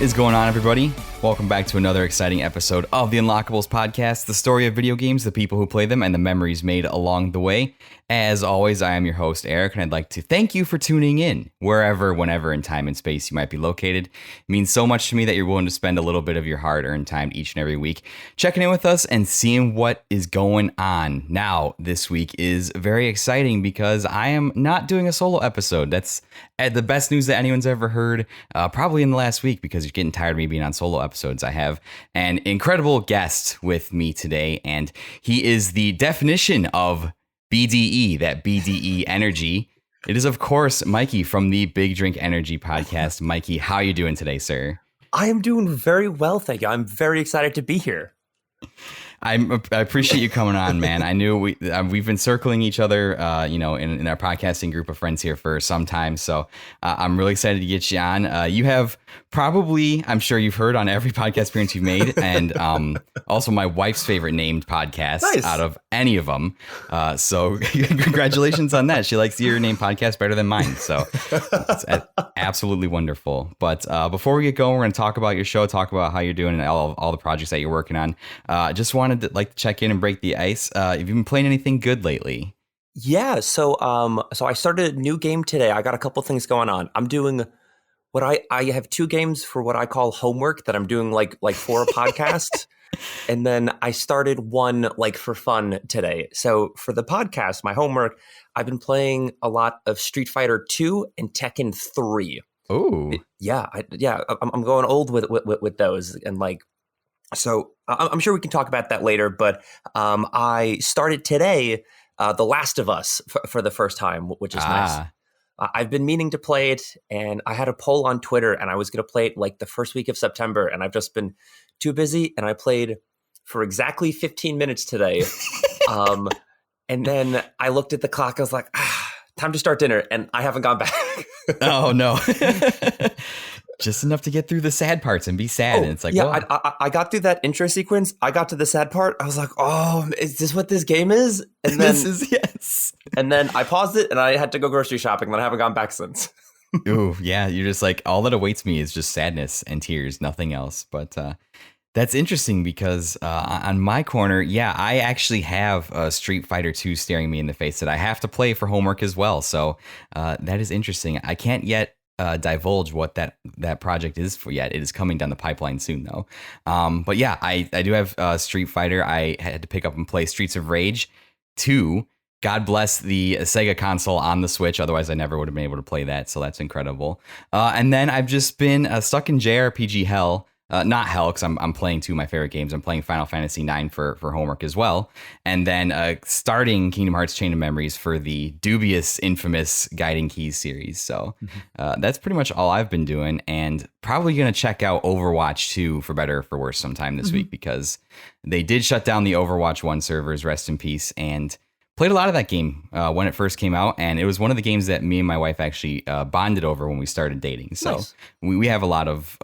What is going on, everybody? Welcome back to another exciting episode of the Unlockables podcast, the story of video games, the people who play them, and the memories made along the way. As always, I am your host, Eric, and I'd like to thank you for tuning in, wherever, whenever in time and space you might be located. It means so much to me that you're willing to spend a little bit of your hard-earned time each and every week checking in with us and seeing what is going on. Now, this week is very exciting because I am not doing a solo episode. That's the best news that anyone's ever heard, probably in the last week, because you're getting tired of me being on solo episodes. I have an incredible guest with me today, and he is the definition of BDE, that BDE energy. It is, of course, Mikey from the Big Drink Energy podcast. Mikey, how are you doing today, sir? I am doing very well, thank you. I'm very excited to be here. I appreciate you coming on, man. I knew we've been circling each other, in our podcasting group of friends here for some time. So I'm really excited to get you on. You have probably, I'm sure you've heard on every podcast appearance you've made, and also my wife's favorite named podcast out of any of them. So congratulations on that. She likes your named podcast better than mine. So it's absolutely wonderful. But before we get going, we're going to talk about your show, talk about how you're doing and all the projects that you're working on. Just wanted to check in and break the ice. Have you been playing anything good lately? Yeah, so I started a new game today. I got a couple things going on. I'm doing what I have two games for what I call homework that I'm doing like for a podcast. And then I started one for fun today. So for the podcast, my homework, I've been playing a lot of Street Fighter 2 and Tekken 3. Oh. Yeah, I'm going old with those, and so I'm sure we can talk about that later, but I started today The Last of Us for the first time, which is nice. I've been meaning to play it, and I had a poll on Twitter, and I was going to play it the first week of September, and I've just been too busy, and I played for exactly 15 minutes today. And then I looked at the clock, I was like, time to start dinner, and I haven't gone back. Oh, no. Just enough to get through the sad parts and be sad. And it's I got through that intro sequence. I got to the sad part. I was like, oh, is this what this game is? And then yes. And then I paused it and I had to go grocery shopping, and I haven't gone back since. Ooh, yeah. You're just all that awaits me is just sadness and tears, nothing else. But that's interesting because on my corner, I actually have Street Fighter 2 staring me in the face that I have to play for homework as well. So that is interesting. I can't yet divulge what that project is for yet. It is coming down the pipeline soon, though. But yeah, I do have Street Fighter. I had to pick up and play Streets of Rage 2. God bless the Sega console on the Switch. Otherwise, I never would have been able to play that. So that's incredible. And then I've just been stuck in JRPG hell. Not hell, because I'm playing two of my favorite games. I'm playing Final Fantasy IX for homework as well. And then starting Kingdom Hearts Chain of Memories for the dubious, infamous Guiding Keys series. So that's pretty much all I've been doing. And probably going to check out Overwatch 2 for better or for worse sometime this week, because they did shut down the Overwatch 1 servers, rest in peace. And played a lot of that game when it first came out, and it was one of the games that me and my wife actually bonded over when we started dating. So nice. we have a lot of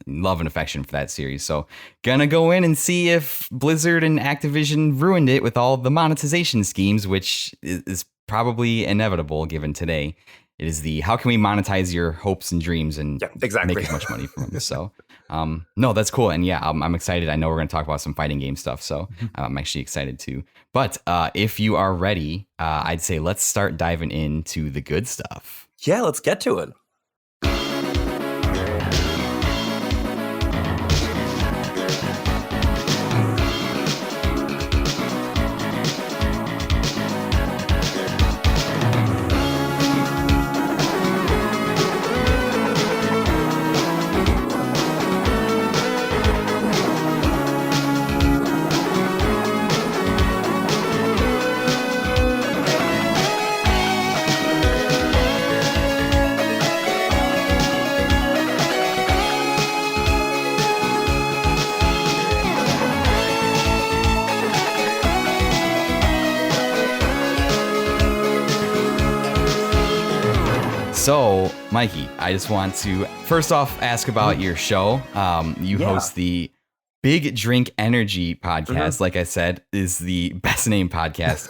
love and affection for that series. So gonna go in and see if Blizzard and Activision ruined it with all the monetization schemes, which is probably inevitable given today. It is how can we monetize your hopes and dreams and make as much money from them? So no, that's cool. And I'm excited. I know we're going to talk about some fighting game stuff. So I'm actually excited too. But if you are ready, I'd say let's start diving into the good stuff. Yeah, let's get to it. So, Mikey, I just want to first off ask about your show. You host the Big Drink Energy podcast. Like I said, is the best named podcast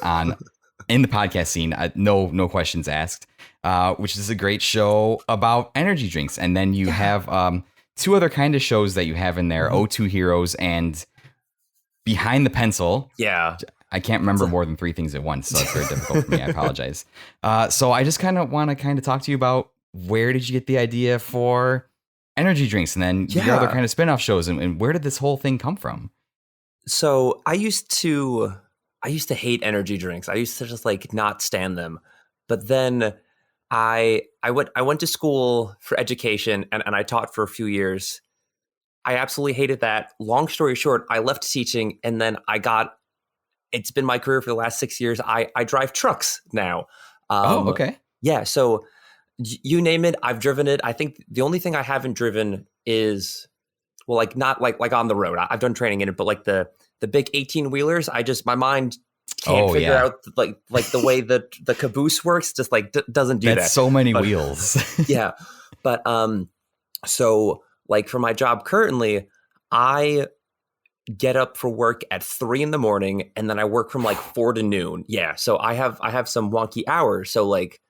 in the podcast scene. No questions asked. Which is a great show about energy drinks. And then you have two other kind of shows that you have in there, O2 Heroes and Behind the Pencil. Yeah. I can't remember more than three things at once, so it's very difficult for me. I apologize. So I just kind of want to talk to you about, where did you get the idea for energy drinks, and then your other kind of spin-off shows, and where did this whole thing come from? So I used to hate energy drinks. I used to just like not stand them. But then I went to school for education, and I taught for a few years. I absolutely hated that. Long story short, I left teaching, and then it's been my career for the last 6 years. I drive trucks now. Okay. Yeah. So you name it, I've driven it. I think the only thing I haven't driven is, well, like not like on the road. I've done training in it, but like the big 18-wheelers, my mind can't figure out like the way that the caboose works. Just like doesn't do that. That's so many wheels. Yeah. But so like for my job currently, I get up for work at 3 a.m, and then I work from like 4 to noon. Yeah. So I have some wonky hours. So like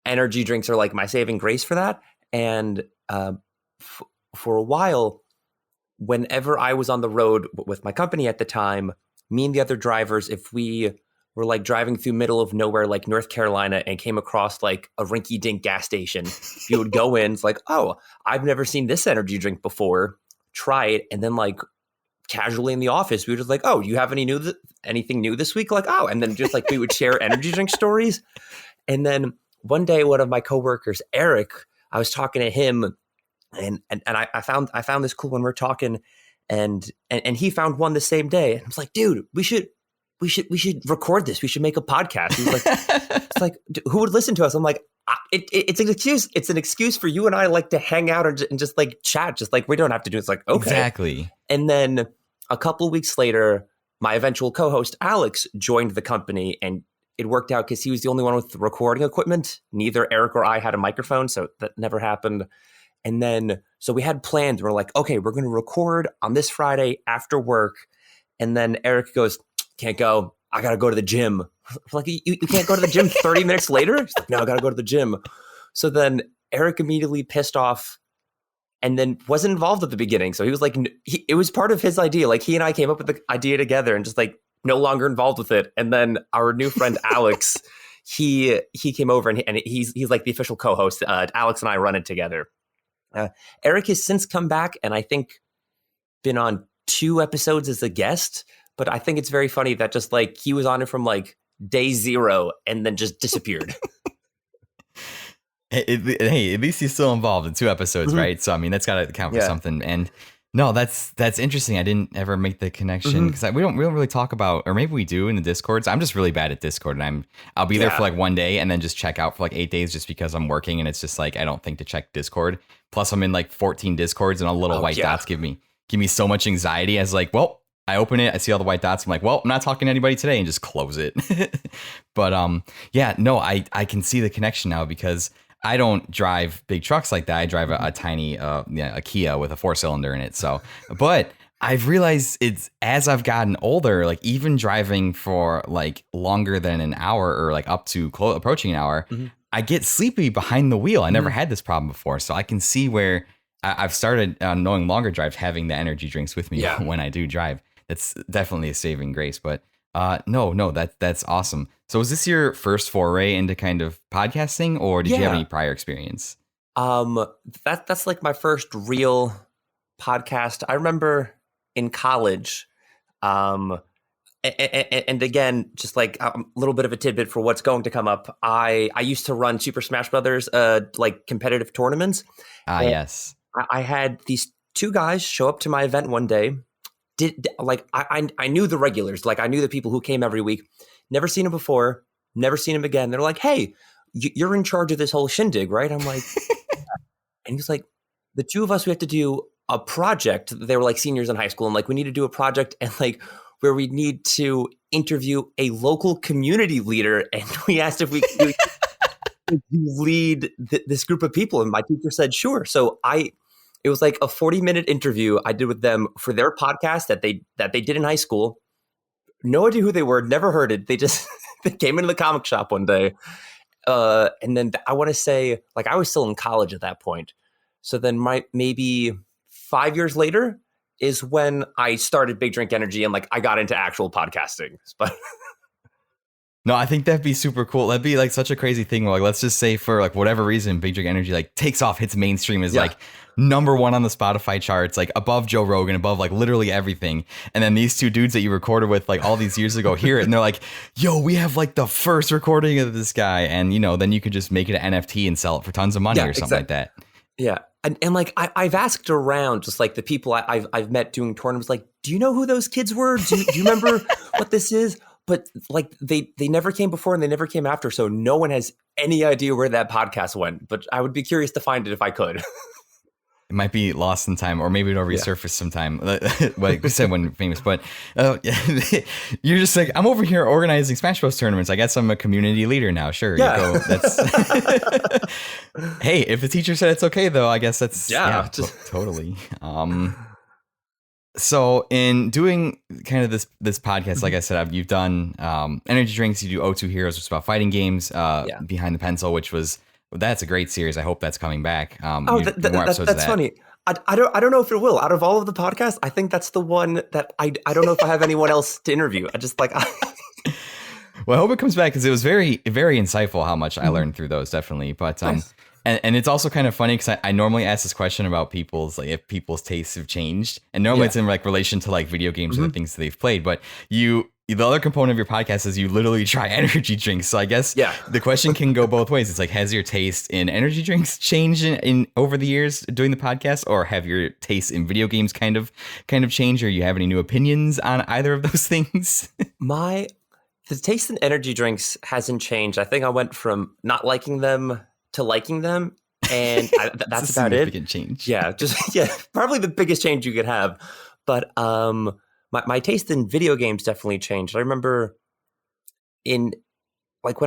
energy drinks are like my saving grace for that. And for a while, whenever I was on the road with my company at the time, me and the other drivers, if we were like driving through middle of nowhere, like North Carolina, and came across like a rinky-dink gas station, you would go in, it's like, oh, I've never seen this energy drink before. Try it. And then like casually in the office, we were just like, oh, you have anything new this week? Like, oh, and then just like we would share energy drink stories. And then one day, one of my coworkers, Eric, I was talking to him, and I found this cool one. We're talking, and he found one the same day. And I was like, dude, we should record this. We should make a podcast. He was like, it's like, who would listen to us? I'm like, it's an excuse. It's an excuse for you and I like to hang out and just like chat. Just like we don't have to do it. It's like, okay. Exactly. And then a couple of weeks later, my eventual co-host Alex joined the company, and it worked out because he was the only one with recording equipment. Neither Eric or I had a microphone, so that never happened. And then, so we had plans. We're like, okay, we're going to record on this Friday after work. And then Eric goes, can't go. I got to go to the gym. I'm like, you can't go to the gym 30 minutes later? He's like, no, I got to go to the gym. So then Eric immediately pissed off and then wasn't involved at the beginning. So he was like, it was part of his idea. Like he and I came up with the idea together and just like no longer involved with it. And then our new friend, Alex, he came over and he's like the official co-host. Alex and I run it together. Eric has since come back and I think been on 2 episodes as a guest, but I think it's very funny that just like he was on it from like day 0 and then just disappeared. Hey, at least he's still involved in 2 episodes, right? So I mean, that's got to count for something. And no, that's interesting. I didn't ever make the connection because we don't really talk about, or maybe we do in the Discords. I'm just really bad at Discord, and I'll be there for like 1 day and then just check out for like 8 days just because I'm working, and it's just like I don't think to check Discord. Plus, I'm in like 14 Discords, and all the little white dots give me so much anxiety. As like, well, I open it, I see all the white dots. I'm like, well, I'm not talking to anybody today, and just close it. But yeah, no, I can see the connection now because I don't drive big trucks like that. I drive a tiny a Kia with a 4-cylinder in it. So, but I've realized it's as I've gotten older, like even driving for like longer than an hour or like up to approaching an hour, I get sleepy behind the wheel. I never had this problem before. So I can see where I've started knowing longer drives, having the energy drinks with me when I do drive. That's definitely a saving grace. But no, that's awesome. So was this your first foray into kind of podcasting, or did you have any prior experience? That's like my first real podcast. I remember in college, and again, just like a little bit of a tidbit for what's going to come up. I used to run Super Smash Brothers, like competitive tournaments. Yes. I had these 2 guys show up to my event one day. I knew the regulars, like I knew the people who came every week. Never seen them before, never seen them again. They're like, hey, you're in charge of this whole shindig, right? I'm like, and he's like, the 2 of us, we have to do a project. They were like seniors in high school, and like we need to do a project and like where we need to interview a local community leader, and we asked if we could lead this group of people, and my teacher said sure. So it was like a 40-minute interview I did with them for their podcast that they did in high school. No idea who they were, never heard it. They just they came into the comic shop one day. And then I want to say, like I was still in college at that point. So then maybe 5 years later is when I started Big Drink Energy and like I got into actual podcasting. But No, I think that'd be super cool. That'd be like such a crazy thing. Like, let's just say for like whatever reason, Big Drink Energy like takes off, hits mainstream, is like #1 on the Spotify charts, like above Joe Rogan, above like literally everything. And then these two dudes that you recorded with like all these years ago hear it, and they're like, "Yo, we have like the first recording of this guy," and then you could just make it an NFT and sell it for tons of money or something like that. Yeah. And like I've asked around just like the people I've met doing tournaments, like, do you know who those kids were? Do you remember what this is? But like they never came before and they never came after. So no one has any idea where that podcast went. But I would be curious to find it if I could. It might be lost in time, or maybe it'll resurface sometime. Like we said, when famous. But you're just like, I'm over here organizing Smash Bros tournaments. I guess I'm a community leader now. Sure, you go. That's hey, if the teacher said it's okay, though, I guess that's totally. So in doing kind of this podcast, like I said, you've done energy drinks. You do O2 Heroes, which is about fighting games. Behind the Pencil, which was. That's a great series. I hope that's coming back. That's funny. I don't know if it will. Out of all of the podcasts, I think that's the one that I don't know if I have anyone else to interview. I just like. Well, I hope it comes back because it was very, very insightful how much I learned through those, definitely. But nice. And it's also kind of funny because I normally ask this question about people's like if people's tastes have changed, and normally it's in like relation to like video games or the things that they've played. But the other component of your podcast is you literally try energy drinks. So I guess the question can go both ways. It's like, has your taste in energy drinks changed in over the years doing the podcast, or have your taste in video games kind of changed, or you have any new opinions on either of those things? The taste in energy drinks hasn't changed. I think I went from not liking them to liking them, and that's about it. Significant change. Yeah, probably the biggest change you could have. But my taste in video games definitely changed. I remember when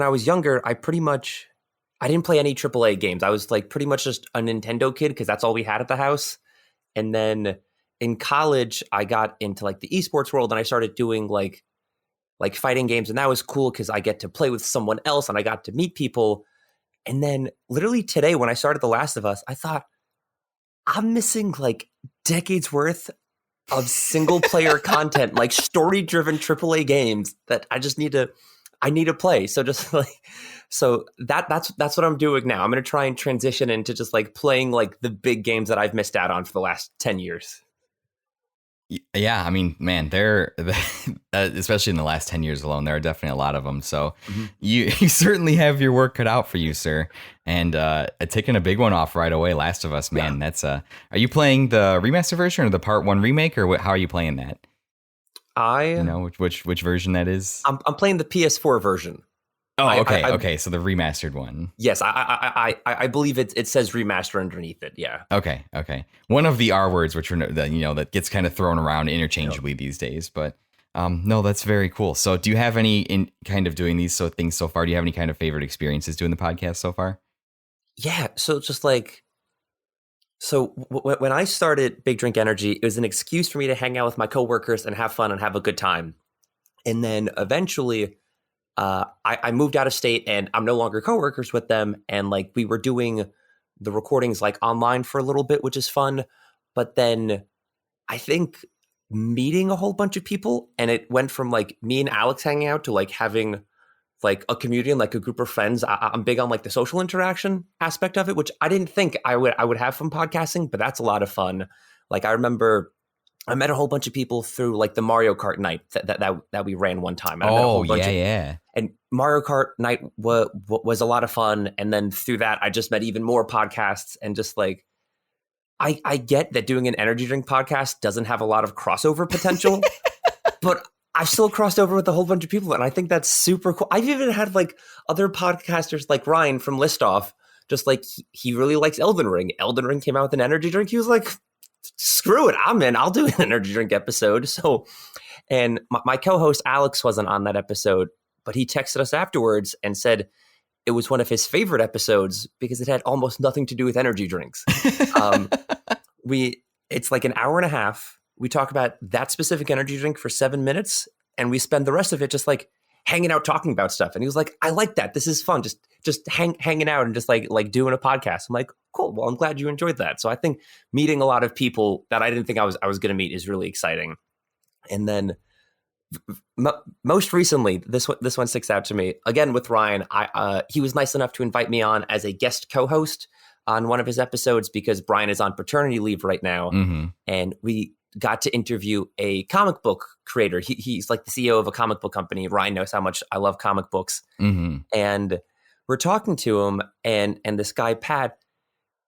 I was younger, I didn't play any AAA games. I was like pretty much just a Nintendo kid because that's all we had at the house. And then in college, I got into like the esports world and I started doing like fighting games, and that was cool because I get to play with someone else and I got to meet people. And then literally today, when I started The Last of Us, I thought I'm missing like decades worth of single player content, like story driven AAA games that I just need to play. So just like, that's what I'm doing now. I'm going to try and transition into just like playing like the big games that I've missed out on for the last 10 years. Yeah, I mean, man, especially in the last 10 years alone, there are definitely a lot of them. So you certainly have your work cut out for you, sir. And taking a big one off right away, Last of Us, man. That's are you playing the remaster version or the Part 1 remake, or how are you playing that? Which version that is? I'm playing the PS4 version. Oh, okay, okay. So the remastered one. Yes, I believe it says remaster underneath it. Yeah. Okay. One of the R words, which are that gets kind of thrown around interchangeably these days. But no, that's very cool. So, do you have any in kind of doing these things so far? Do you have any kind of favorite experiences doing the podcast so far? Yeah. So just like. When I started Big Drink Energy, it was an excuse for me to hang out with my coworkers and have fun and have a good time. And then eventually. I moved out of state and I'm no longer coworkers with them. And like we were doing the recordings like online for a little bit, which is fun. But then I think meeting a whole bunch of people, and it went from like me and Alex hanging out to like having like a community and like a group of friends. I'm big on like the social interaction aspect of it, which I didn't think I would have from podcasting, but that's a lot of fun. Like I remember I met a whole bunch of people through like the Mario Kart night that we ran one time. Yeah. And Mario Kart night was a lot of fun. And then through that, I just met even more podcasts and just like, I get that doing an energy drink podcast doesn't have a lot of crossover potential, but I've still crossed over with a whole bunch of people. And I think that's super cool. I've even had like other podcasters like Ryan from Listoff, just like he really likes Elden Ring. Elden Ring came out with an energy drink. He was like, screw it, I'm in. I'll do an energy drink episode. So, and my co-host Alex wasn't on that episode, but he texted us afterwards and said it was one of his favorite episodes because it had almost nothing to do with energy drinks. It's like an hour and a half. We talk about that specific energy drink for 7 minutes, and we spend the rest of it just like hanging out talking about stuff. And he was like, I like that. This is fun. Just hanging out and just like doing a podcast. I'm like, cool. Well, I'm glad you enjoyed that. So I think meeting a lot of people that I didn't think I was going to meet is really exciting. And then most recently, this one sticks out to me again with Ryan. He was nice enough to invite me on as a guest co-host on one of his episodes because Brian is on paternity leave right now, and we got to interview a comic book creator. He's like the CEO of a comic book company. Ryan knows how much I love comic books, and we're talking to him, and this guy Pat,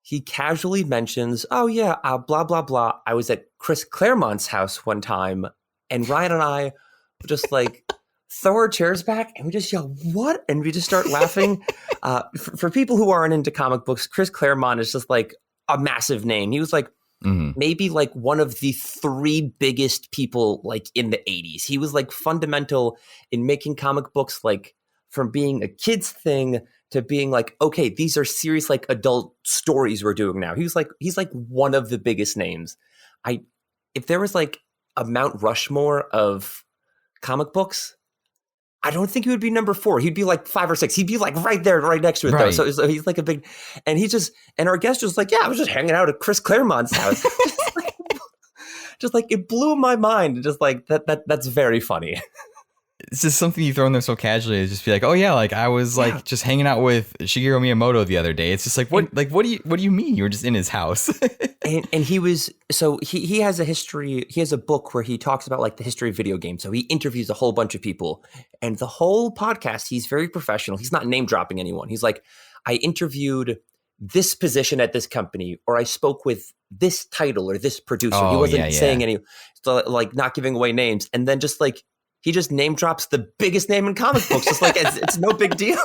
he casually mentions, "Oh yeah, blah blah blah. I was at Chris Claremont's house one time," and Ryan and I just like throw our chairs back and we just yell, "What?" And we just start laughing. For people who aren't into comic books, Chris Claremont is just like a massive name. He was like maybe like one of the 3 biggest people like in the 80s. He was like fundamental in making comic books, like from being a kid's thing to being like, okay, these are serious like adult stories we're doing now. He's like one of the biggest names. If there was like a Mount Rushmore of comic books, I don't think he would be number 4. He'd be like 5 or 6. He'd be like right there, right next to it, though. So he's like a big, and and our guest was like, yeah, I was just hanging out at Chris Claremont's house. just like it blew my mind. Just like that's very funny. It's just something you throw in there so casually. It's just be like, oh yeah, like I was like just hanging out with Shigeru Miyamoto the other day. It's just like, what do you mean you were just in his house? and he was, so he has a history. He has a book where he talks about like the history of video games. So he interviews a whole bunch of people, and the whole podcast, he's very professional. He's not name dropping anyone. He's like, I interviewed this position at this company, or I spoke with this title or this producer. He wasn't saying any, so like not giving away names, and then just like, he just name drops the biggest name in comic books. Just like it's no big deal.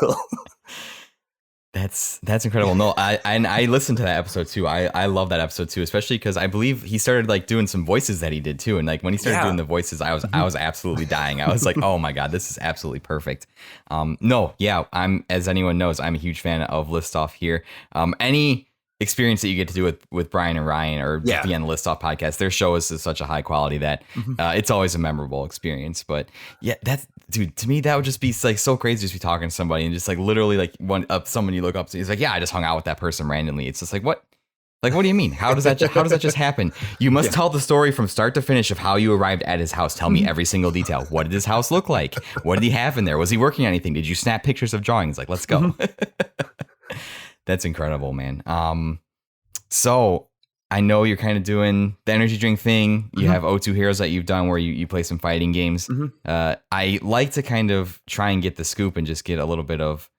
That's incredible. No, I listened to that episode too. I love that episode too, especially because I believe he started like doing some voices that he did too. And like when he started doing the voices, I was absolutely dying. I was like, oh my God, this is absolutely perfect. As anyone knows, I'm a huge fan of List Off here. Any experience that you get to do with Brian and Ryan or be on the List Off podcast, their show is such a high quality that it's always a memorable experience. But yeah, that's, dude, to me that would just be like so crazy just be talking to somebody and just like literally like someone you look up to, he's like, yeah, I just hung out with that person randomly. It's just like, what do you mean? How does that just happen? You must tell the story from start to finish of how you arrived at his house. Tell me every single detail. What did his house look like? What did he have in there? Was he working on anything? Did you snap pictures of drawings? Like, let's go. That's incredible, man. So I know you're kind of doing the energy drink thing. You have O2 Heroes that you've done where you play some fighting games. I like to kind of try and get the scoop and just get a little bit of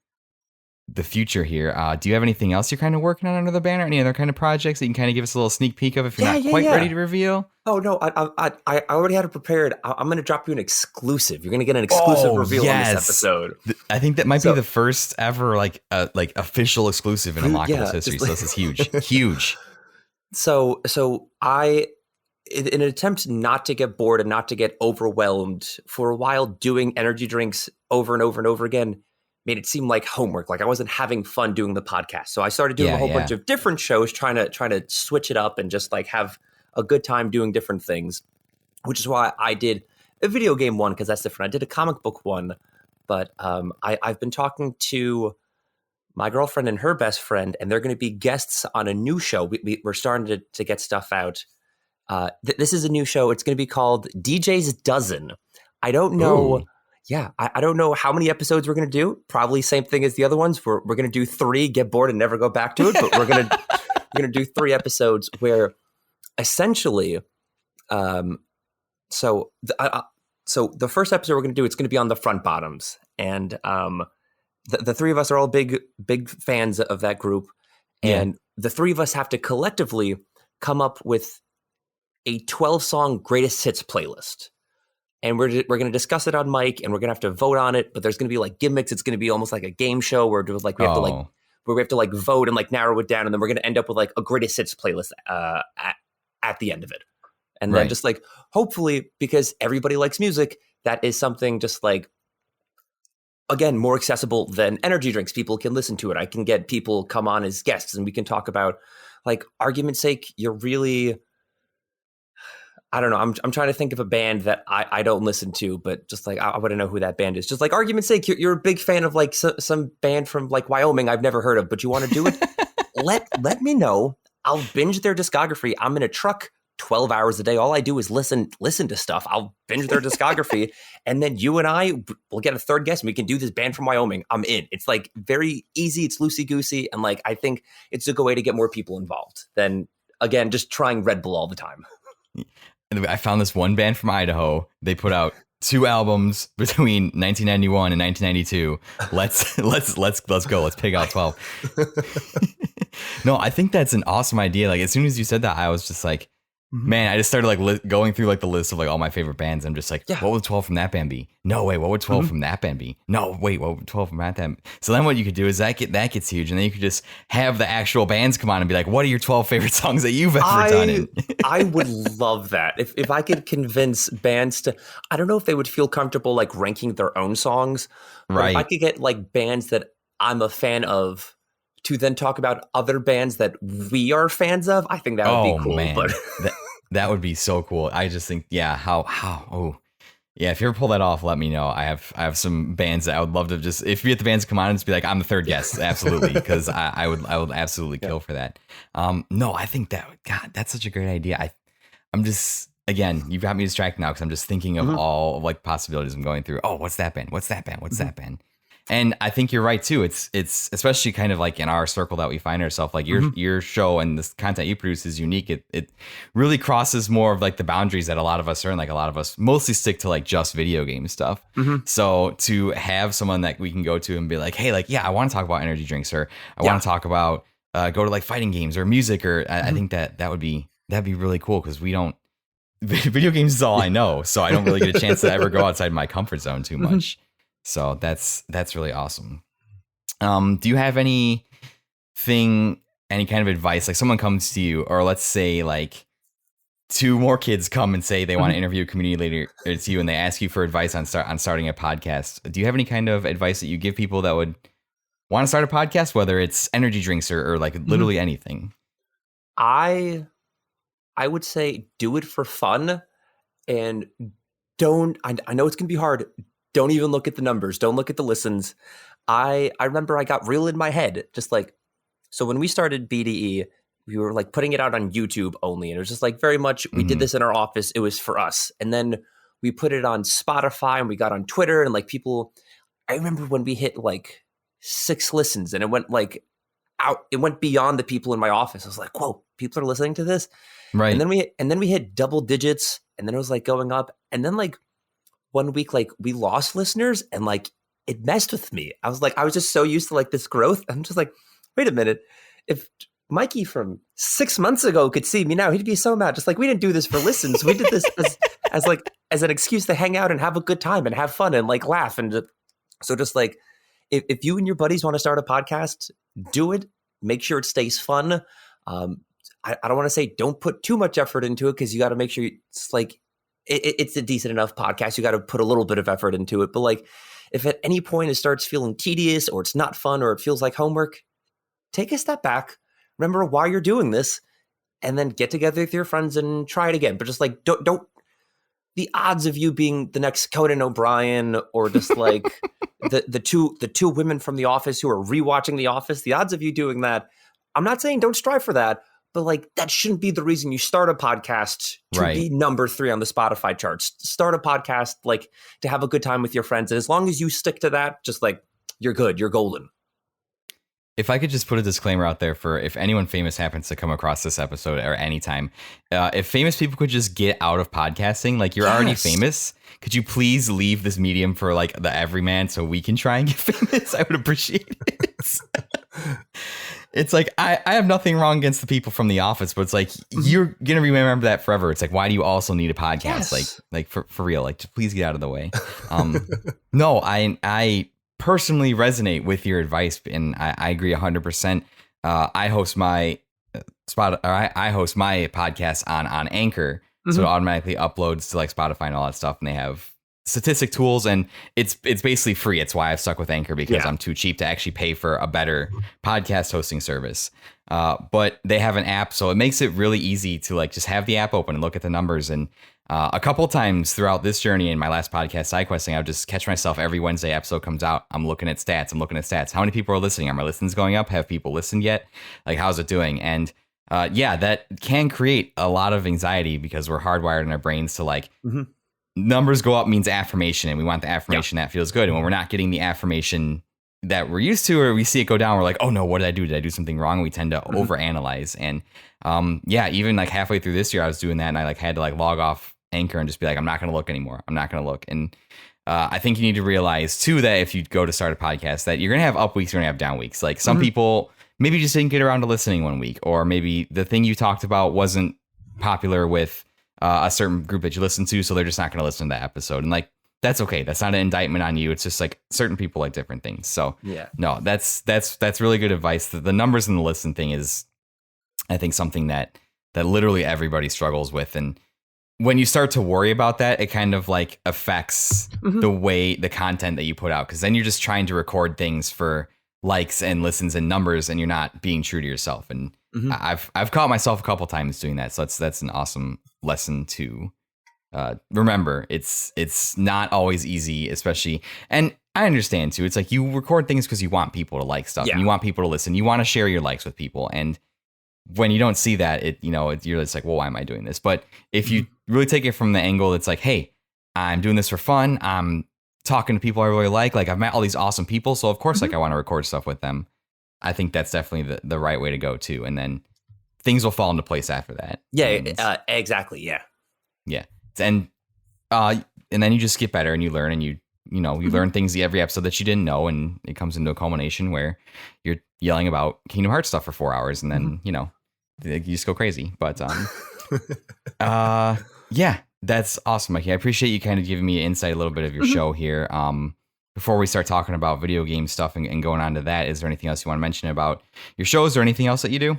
the future here. Do you have anything else you're kind of working on under the banner? Any other kind of projects that you can kind of give us a little sneak peek of if you're not quite ready to reveal? Oh, no, I already had it prepared. I'm going to drop you an exclusive. You're going to get an exclusive reveal on this episode. I think that might be the first ever like official exclusive in Unlockables history. So this is huge, huge. So I, in an attempt not to get bored and not to get overwhelmed, for a while doing energy drinks over and over and over again made it seem like homework. Like I wasn't having fun doing the podcast. So I started doing a whole bunch of different shows, trying to switch it up and just like have a good time doing different things, which is why I did a video game one, because that's different. I did a comic book one, but I've been talking to my girlfriend and her best friend, and they're going to be guests on a new show. We're starting to get stuff out. This is a new show. It's going to be called DJ's Dozen. I don't know. Ooh. Yeah, I don't know how many episodes we're going to do. Probably same thing as the other ones. We're going to do 3, get bored, and never go back to it. But we're going to do 3 episodes where essentially, so the first episode we're going to do, it's going to be on the front bottoms, and the 3 of us are all big fans of that group, and the 3 of us have to collectively come up with a 12-song greatest hits playlist. And we're going to discuss it on mic, and we're going to have to vote on it. But there's going to be like gimmicks. It's going to be almost like a game show where we have to vote and like narrow it down, and then we're going to end up with like a greatest hits playlist at the end of it. And then just like hopefully, because everybody likes music, that is something just like, again, more accessible than energy drinks. People can listen to it. I can get people come on as guests, and we can talk about, like, argument's sake, you're really, I don't know. I'm trying to think of a band that I don't listen to, but just like I wouldn't know who that band is. Just like argument's sake, you're a big fan of like some band from like Wyoming I've never heard of, but you want to do it. Let me know. I'll binge their discography. I'm in a truck 12 hours a day. All I do is listen to stuff. I'll binge their discography, and then you and I will get a third guest, and we can do this band from Wyoming. I'm in. It's like very easy. It's loosey goosey, and like I think it's a good way to get more people involved than again just trying Red Bull all the time. I found this one band from Idaho. They put out 2 albums between 1991 and 1992. Let's go. Let's pick out 12. No, I think that's an awesome idea. Like as soon as you said that, I was just like, man, I just started like going through like the list of like all my favorite bands. I'm just like, what would 12 from that band be? No, wait, what would 12 from that band be? No, wait, what would 12 from that band? So then what you could do is that gets huge. And then you could just have the actual bands come on and be like, what are your 12 favorite songs that you've ever done? I would love that. If I could convince bands to, I don't know if they would feel comfortable like ranking their own songs. But if I could get like bands that I'm a fan of to then talk about other bands that we are fans of, I think that would be cool. Man. But that would be so cool. I just think, yeah, yeah, if you ever pull that off, let me know. I have some bands that I would love to just, if you get the bands to come on and just be like, I'm the third guest, absolutely, because I would absolutely kill for that. No, I think God, that's such a great idea. I'm just, again, you've got me distracted now because I'm just thinking of all of like possibilities I'm going through. Oh, what's that band? What's that band? What's that band? And I think you're right too. It's especially kind of like in our circle that we find ourselves, like your show and the content you produce is unique. It really crosses more of like the boundaries that a lot of us are in. Like a lot of us mostly stick to like just video game stuff. So to have someone that we can go to and be like, hey, like, yeah, I want to talk about energy drinks, or I want to talk about go to like fighting games or music, or I think that'd be really cool because we don't. Video games is all I know, so I don't really get a chance to ever go outside my comfort zone too much. So that's really awesome. Do you have any kind of advice? Like someone comes to you, or let's say like 2 more kids come and say they want to interview a community leader to you, and they ask you for advice on starting a podcast. Do you have any kind of advice that you give people that would want to start a podcast, whether it's energy drinks or like literally anything? I would say do it for fun, and don't. I know it's gonna be hard. Don't even look at the numbers. Don't look at the listens. I remember I got real in my head, just like, so when we started BDE, we were like putting it out on YouTube only. And it was just like very much, we did this in our office. It was for us. And then we put it on Spotify and we got on Twitter and like people, I remember when we hit like 6 listens and it went like out, it went beyond the people in my office. I was like, whoa, people are listening to this. Right. And then we hit double digits and then it was like going up. And then like, one week, like we lost listeners and like it messed with me. I was just so used to like this growth. I'm just like, wait a minute. If Mikey from 6 months ago could see me now, he'd be so mad. Just like, we didn't do this for listens. We did this as an excuse to hang out and have a good time and have fun and like laugh. And so just like, if you and your buddies want to start a podcast, do it. Make sure it stays fun. I don't want to say don't put too much effort into it because you got to make sure it's like, it's a decent enough podcast. You got to put a little bit of effort into it. But like, if at any point it starts feeling tedious or it's not fun or it feels like homework, take a step back, remember why you're doing this, and then get together with your friends and try it again. But just like, don't the odds of you being the next Conan O'Brien or just like the two women from The Office who are rewatching The Office, the odds of you doing that, I'm not saying don't strive for that, but like that shouldn't be the reason you start a podcast to be number 3 on the Spotify charts. Start a podcast like to have a good time with your friends. And as long as you stick to that, just like you're good, you're golden. If I could just put a disclaimer out there for if anyone famous happens to come across this episode or anytime, if famous people could just get out of podcasting, like you're already famous, could you please leave this medium for like the everyman so we can try and get famous? I would appreciate it. It's like, I have nothing wrong against the people from The Office, but it's like, you're going to remember that forever. It's like, why do you also need a podcast? Like for real, like, just please get out of the way. No, I personally resonate with your advice, and I agree 100%. I host my I host my podcast on Anchor, so it automatically uploads to like Spotify and all that stuff, and they have statistic tools, and it's basically free. It's why I've stuck with Anchor, because Yeah. I'm too cheap to actually pay for a better podcast hosting service. But they have an app, so it makes it really easy to like just have the app open and look at the numbers. And a couple times throughout this journey in my last podcast, Side Questing, I would just catch myself every Wednesday episode comes out. I'm looking at stats. How many people are listening? Are my listens going up? Have people listened yet? Like, how's it doing? And yeah, that can create a lot of anxiety because we're hardwired in our brains to like, numbers go up means affirmation, and we want the affirmation that feels good. And when we're not getting the affirmation that we're used to, or we see it go down, we're like, oh no, what did I do? Did I do something wrong? We tend to overanalyze. And yeah, even like halfway through this year, I was doing that, and I like had to like log off Anchor and just be like, I'm not going to look anymore. I'm not going to look. And I think you need to realize too that if you go to start a podcast, that you're going to have up weeks, you're going to have down weeks. Like some people maybe just didn't get around to listening one week, or maybe the thing you talked about wasn't popular with a certain group that you listen to, so they're just not going to listen to that episode. And like, that's okay. That's not an indictment on you. It's just like certain people like different things. So Yeah. no, that's really good advice. The numbers and the listen thing is, I think, something that literally everybody struggles with. And when you start to worry about that, it kind of like affects the way the content that you put out, because then you're just trying to record things for likes and listens and numbers, and you're not being true to yourself. And I've caught myself a couple times doing that. So that's an awesome lesson to remember. It's not always easy, especially, and I understand too. It's like you record things because you want people to like stuff, and you want people to listen. You want to share your likes with people, and when you don't see that, you're just like, well, why am I doing this? But if you really take it from the angle, it's like, hey, I'm doing this for fun. I'm talking to people I really like I've met all these awesome people, so of course, like I want to record stuff with them. I think that's definitely the right way to go too, and then things will fall into place after that. Yeah, exactly. Yeah. Yeah, and then you just get better and you learn, and you learn things every episode that you didn't know, and it comes into a culmination where you're yelling about Kingdom Hearts stuff for 4 hours, and then you just go crazy. But yeah, that's awesome, Mikey. I appreciate you kind of giving me insight, a little bit of your show here. Before we start talking about video game stuff and going on to that, is there anything else you want to mention about your shows or anything else that you do?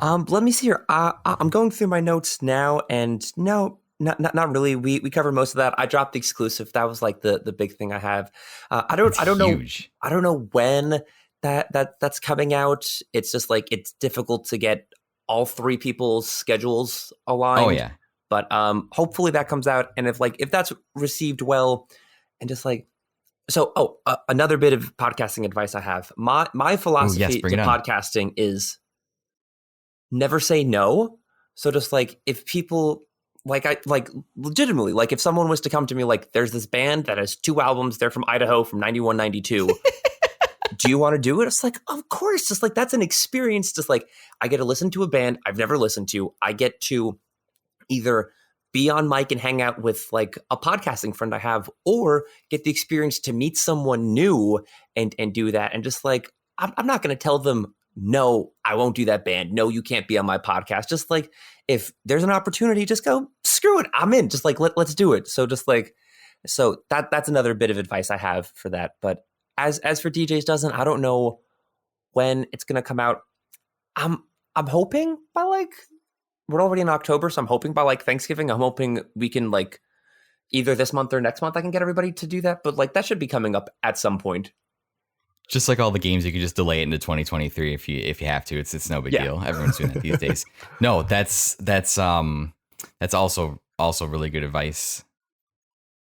Let me see here. I'm going through my notes now, and no, not really. We covered most of that. I dropped the exclusive. That was like the big thing I have. I don't Huge. know. I don't know when that's coming out. It's just like it's difficult to get all three people's schedules aligned. Oh yeah. But hopefully that comes out, and if that's received well, and just like. So, another bit of podcasting advice I have. My philosophy to podcasting is never say no. So just like if people legitimately, like if someone was to come to me, like there's this band that has 2 albums, they're from Idaho from 91, 92. Do you want to do it? It's like, of course. Just like that's an experience. Just like I get to listen to a band I've never listened to. I get to either be on mic and hang out with like a podcasting friend I have, or get the experience to meet someone new and do that. And just like, I'm not going to tell them, no, I won't do that band. No, you can't be on my podcast. Just like, if there's an opportunity, just go, screw it. I'm in. Just like, let's do it. So just like, so that's another bit of advice I have for that. But as for DJ's Dozen, I don't know when it's going to come out. I'm hoping by like, we're already in October, so I'm hoping by like Thanksgiving, I'm hoping we can like either this month or next month, I can get everybody to do that. But like that should be coming up at some point. Just like all the games, you could just delay it into 2023 if you have to. It's no big deal. Everyone's doing that these days. No, that's also really good advice.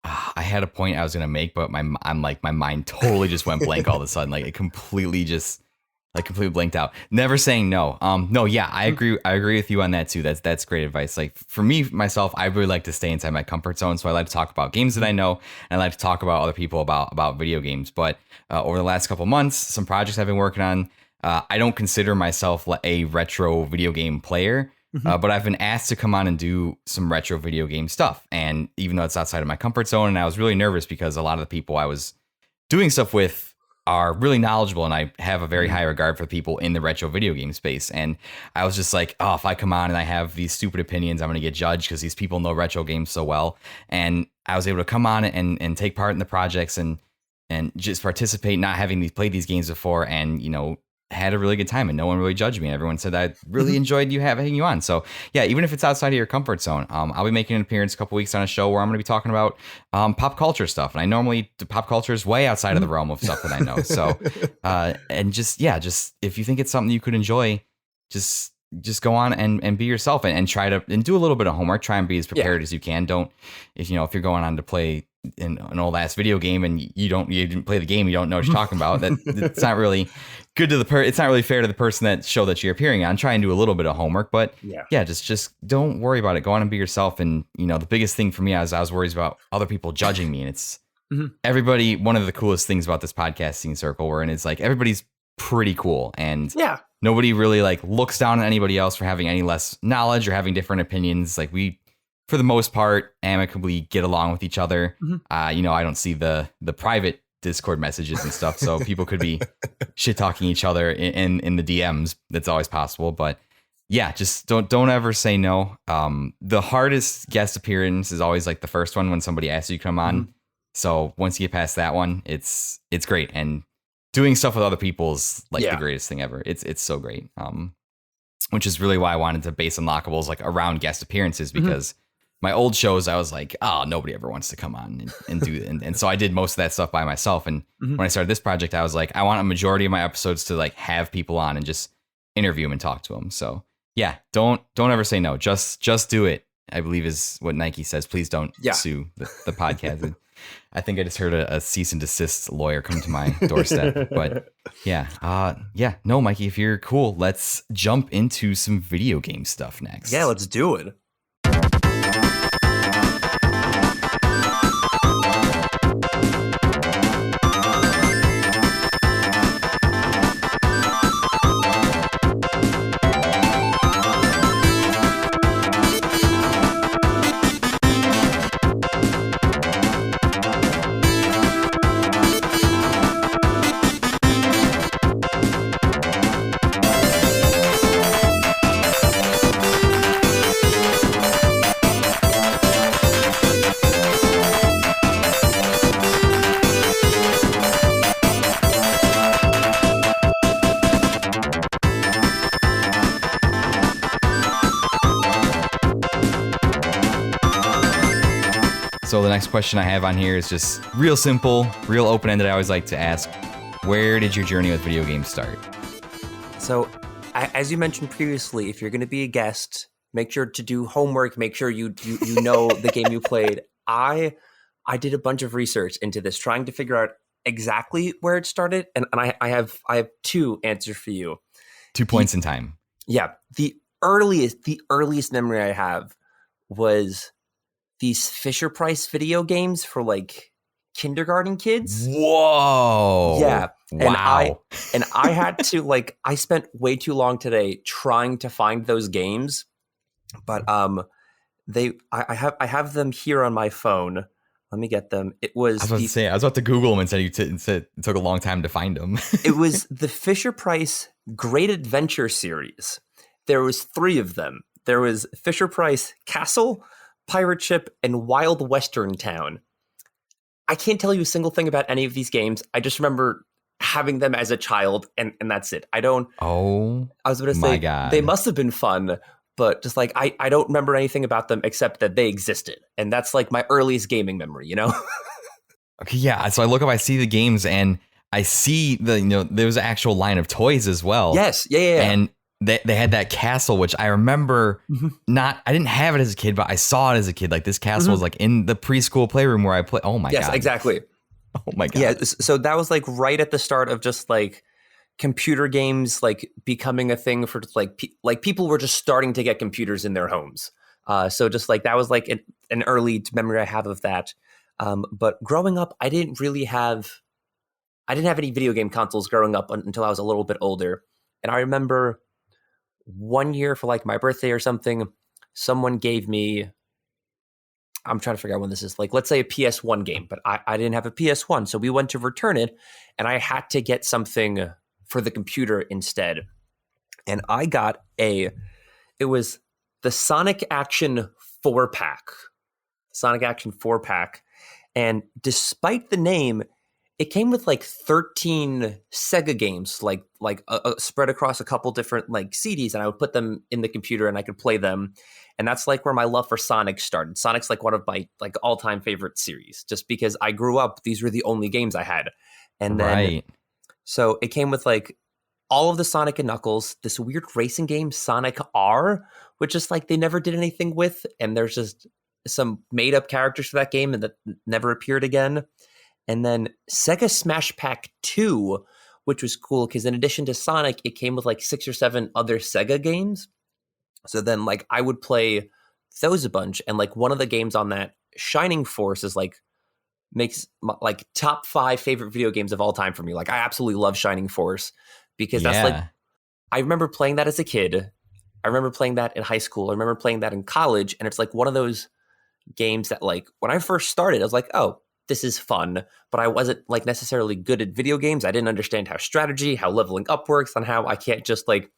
I had a point I was gonna make, but my mind totally just went blank all of a sudden. Like it completely blanked out. Never saying no. No, yeah, I agree with you on that too. That's great advice. Like for me, myself, I really like to stay inside my comfort zone. So I like to talk about games that I know, and I like to talk about other people about video games. But over the last couple months, some projects I've been working on, I don't consider myself a retro video game player, but I've been asked to come on and do some retro video game stuff. And even though it's outside of my comfort zone, and I was really nervous because a lot of the people I was doing stuff with are really knowledgeable, and I have a very high regard for people in the retro video game space. And I was just like, oh, if I come on and I have these stupid opinions, I'm going to get judged because these people know retro games so well. And I was able to come on and take part in the projects and just participate, not having played these games before, and had a really good time and no one really judged me. Everyone said I really Mhm. enjoyed having you on. So yeah, even if it's outside of your comfort zone, I'll be making an appearance a couple weeks on a show where I'm going to be talking about pop culture stuff. And I normally pop culture is way outside of the realm of stuff that I know. So and just if you think it's something you could enjoy, just go on and be yourself and try to and do a little bit of homework. Try and be as prepared as you can. Don't if you're going on to play an old ass video game and you didn't play the game, you don't know what you're talking about. That it's not really good to it's not really fair to the person that you're appearing on. Try and do a little bit of homework, but yeah, just don't worry about it. Go on and be yourself. And the biggest thing for me is I was worried about other people judging me, and it's everybody. One of the coolest things about this podcasting circle we're in is like everybody's pretty cool, and nobody really like looks down on anybody else for having any less knowledge or having different opinions. Like we, for the most part, amicably get along with each other. I don't see the private Discord messages and stuff, so people could be shit talking each other in the DMs. That's always possible, but yeah, just don't ever say no. The hardest guest appearance is always like the first one when somebody asks you to come on. So once you get past that one, it's great, and doing stuff with other people is like the greatest thing ever. It's so great. Which is really why I wanted to base Unlockables like around guest appearances, because my old shows, I was like, oh, nobody ever wants to come on and do it. And so I did most of that stuff by myself. And when I started this project, I was like, I want a majority of my episodes to like have people on and just interview them and talk to them. So yeah, don't ever say no. Just do it, I believe is what Nike says. Please don't sue the podcast. I think I just heard a cease and desist lawyer come to my doorstep. But no, Mikey, if you're cool, let's jump into some video game stuff next. Yeah, let's do it. So the next question I have on here is just real simple, real open-ended. I always like to ask, where did your journey with video games start? So, as you mentioned previously, if you're going to be a guest, make sure to do homework. Make sure you know the game you played. I did a bunch of research into this, trying to figure out exactly where it started, and I have two answers for you. 2 points in time. Yeah, the earliest memory I have was these Fisher-Price video games for like kindergarten kids. Whoa. Yeah. Wow. And I had to I spent way too long today trying to find those games, but I have them here on my phone. Let me get them. It was I was about to Google them and said it took a long time to find them. It was the Fisher-Price Great Adventure series. There was 3 of them. There was Fisher-Price Castle, Pirate Ship, and Wild Western Town. I can't tell you a single thing about any of these games. I just remember having them as a child, and that's it. I was going to say, God. They must have been fun, but just I don't remember anything about them except that they existed. And that's like my earliest gaming memory, you know? Okay, yeah. So I look up, I see the games, and I see there was an actual line of toys as well. Yes, yeah. And they had that castle, which I remember I didn't have it as a kid, but I saw it as a kid. Like this castle was like in the preschool playroom where I play. Oh my God. Yes, exactly. Oh my God. Yeah. So that was like right at the start of just like computer games, like becoming a thing for like people were just starting to get computers in their homes. So just like that was like an early memory I have of that. But growing up, I didn't have any video game consoles growing up until I was a little bit older. And I remember one year for like my birthday or something, someone gave me, I'm trying to figure out when this is, like, let's say a PS1 game, but I didn't have a PS1. So we went to return it and I had to get something for the computer instead. And I got it was the Sonic Action 4-pack. Sonic Action 4-pack. And despite the name, it came with like 13 Sega games, like spread across a couple different like CDs, and I would put them in the computer and I could play them. And that's like where my love for Sonic started. Sonic's like one of my like all-time favorite series, just because I grew up, these were the only games I had. And then Right. so it came with like all of the Sonic and Knuckles, this weird racing game, Sonic R, which is like they never did anything with, and there's just some made up characters for that game and that never appeared again. And then Sega Smash Pack 2, which was cool because in addition to Sonic, it came with like 6 or 7 other Sega games. So then like I would play those a bunch. And like one of the games on that, Shining Force, is like makes my, like top 5 favorite video games of all time for me. Like I absolutely love Shining Force because that's like, Yeah. I remember playing that as a kid. I remember playing that in high school. I remember playing that in college. And it's like one of those games that like when I first started, I was like, oh, this is fun, but I wasn't like necessarily good at video games. I didn't understand how strategy, how leveling up works, and how I can't just like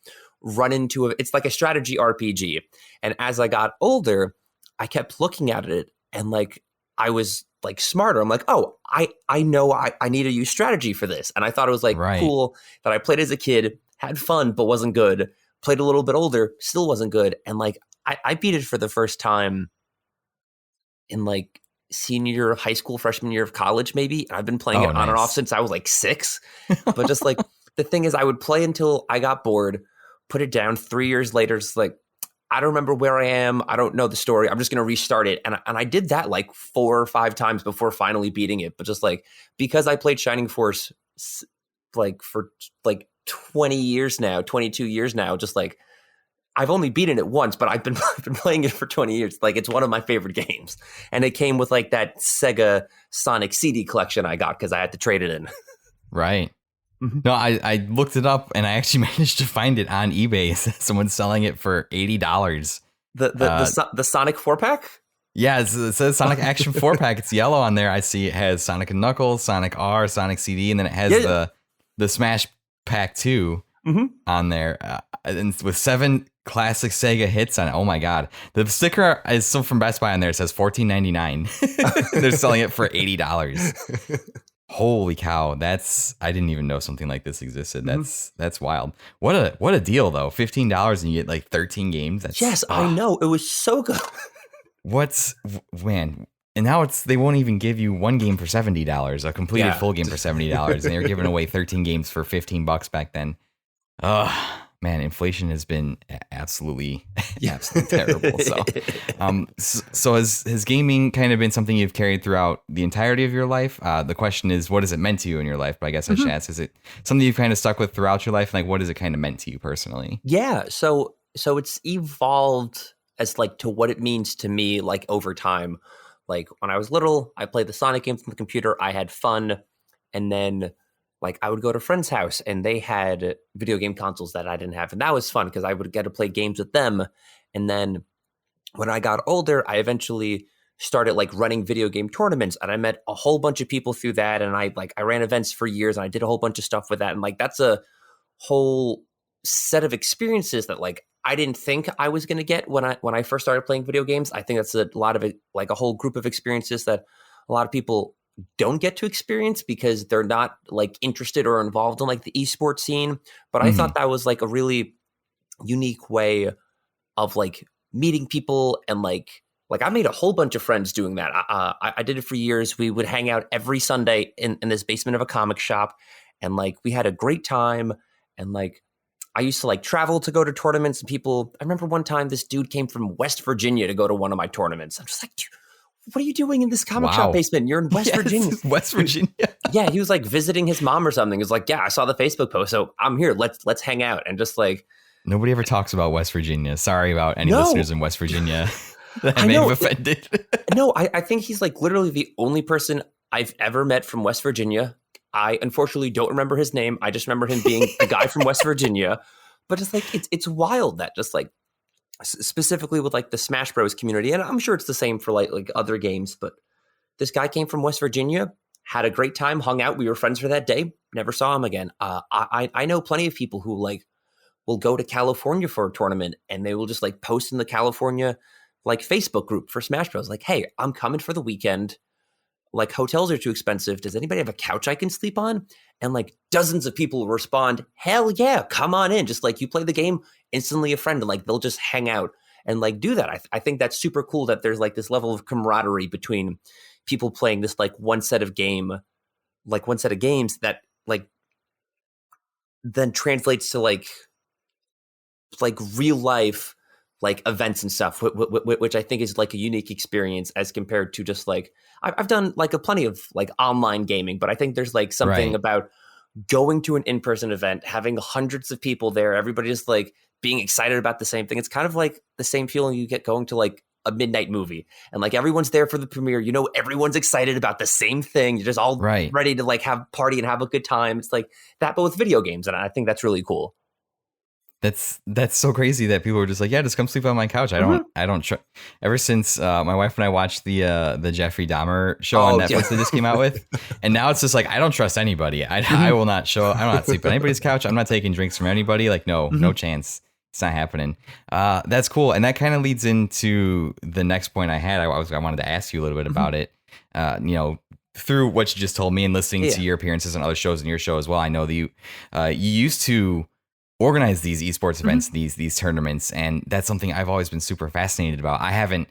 run into it. It's like a strategy RPG. And as I got older, I kept looking at it and like I was like smarter. I'm like, oh, I know I need to use strategy for this. And I thought it was like Right. cool that I played as a kid, had fun, but wasn't good. Played a little bit older, still wasn't good. And like I beat it for the first time in like senior year of high school, freshman year of college, maybe. And I've been playing Oh, it on and off nice. since I was like 6. But just like the thing is, I would play until I got bored, put it down. 3 years later, it's like, I don't remember where I am. I don't know the story. I'm just going to restart it. And I did that like 4 or 5 times before finally beating it. But just like, because I played Shining Force like for like 20 years now, 22 years now, just like, I've only beaten it once, but I've been playing it for 20 years. Like it's one of my favorite games. And it came with like that Sega Sonic CD collection I got because I had to trade it in. Right. No, I looked it up and I actually managed to find it on eBay. Someone's selling it for $80. The Sonic 4-pack? Yeah, it says Sonic Action 4-pack. It's yellow on there. I see it has Sonic and Knuckles, Sonic R, Sonic CD, and then it has Yeah. the Smash Pack 2 on there, and with 7 classic Sega hits on it. Oh my god, the sticker is still from Best Buy on there. It says $14.99. They're selling it for $80. Holy cow, I didn't even know something like this existed. That's wild. What a deal though. $15 and you get like 13 games. Yes, I know. It was so good. Man, and now they won't even give you one game for $70, a completed full game for $70, and they were giving away 13 games for $15 back then. Man, inflation has been absolutely terrible. So has gaming kind of been something you've carried throughout the entirety of your life? The question is, what has it meant to you in your life? But I guess I should ask, is it something you've kind of stuck with throughout your life? Like, what has it kind of meant to you personally? Yeah. So it's evolved as like to what it means to me, like over time. Like when I was little, I played the Sonic games on the computer. I had fun. And then like I would go to a friend's house and they had video game consoles that I didn't have. And that was fun because I would get to play games with them. And then when I got older, I eventually started like running video game tournaments and I met a whole bunch of people through that. And I ran events for years and I did a whole bunch of stuff with that. And like, that's a whole set of experiences that like I didn't think I was going to get when I first started playing video games. I think that's a lot of it, like a whole group of experiences that a lot of people don't get to experience because they're not like interested or involved in like the esports scene. But I thought that was like a really unique way of like meeting people and like I made a whole bunch of friends doing that. I did it for years. We would hang out every Sunday in this basement of a comic shop and like we had a great time. And like I used to like travel to go to tournaments and people, I remember one time this dude came from West Virginia to go to one of my tournaments. I'm just like, dude, what are you doing in this comic shop basement? You're in West Virginia. West Virginia. Yeah, he was like visiting his mom or something. He was like, yeah, I saw the Facebook post, so I'm here. Let's hang out. And just like nobody ever talks about West Virginia. Sorry about any listeners in West Virginia that I may have offended. No, I think he's like literally the only person I've ever met from West Virginia. I unfortunately don't remember his name. I just remember him being a guy from West Virginia. But it's like it's wild that just like specifically with like the Smash Bros community, and I'm sure it's the same for like other games, but this guy came from West Virginia, had a great time, hung out. We were friends for that day. Never saw him again. I know plenty of people who like will go to California for a tournament and they will just like post in the California like Facebook group for Smash Bros. Like, hey, I'm coming for the weekend. like hotels are too expensive. Does anybody have a couch I can sleep on? And like dozens of people respond, hell yeah, come on in. Just like you play the game, instantly a friend, and like they'll just hang out and like do that. I think that's super cool that there's like this level of camaraderie between people playing this like one set of games that like then translates to like real life like events and stuff, which I think is like a unique experience as compared to just like I've done like a plenty of like online gaming, but I think there's like something Right. about going to an in-person event, having hundreds of people there, everybody just like being excited about the same thing. It's kind of like the same feeling you get going to like a midnight movie, and like everyone's there for the premiere. You know, everyone's excited about the same thing. You're just all Right. ready to like have party and have a good time. It's like that, but with video games, and I think that's really cool. That's so crazy that people were just like, yeah, just come sleep on my couch. I don't try. Ever since my wife and I watched the Jeffrey Dahmer show on Netflix they just came out with, and now it's just like I don't trust anybody. I will not show. I will not sleep on anybody's couch. I'm not taking drinks from anybody. Like no chance. It's not happening. That's cool, and that kind of leads into the next point I had. I wanted to ask you a little bit about it. Through what you just told me and listening to your appearances on other shows and your show as well, I know that you used to organize these esports events, these tournaments, and that's something I've always been super fascinated about. I haven't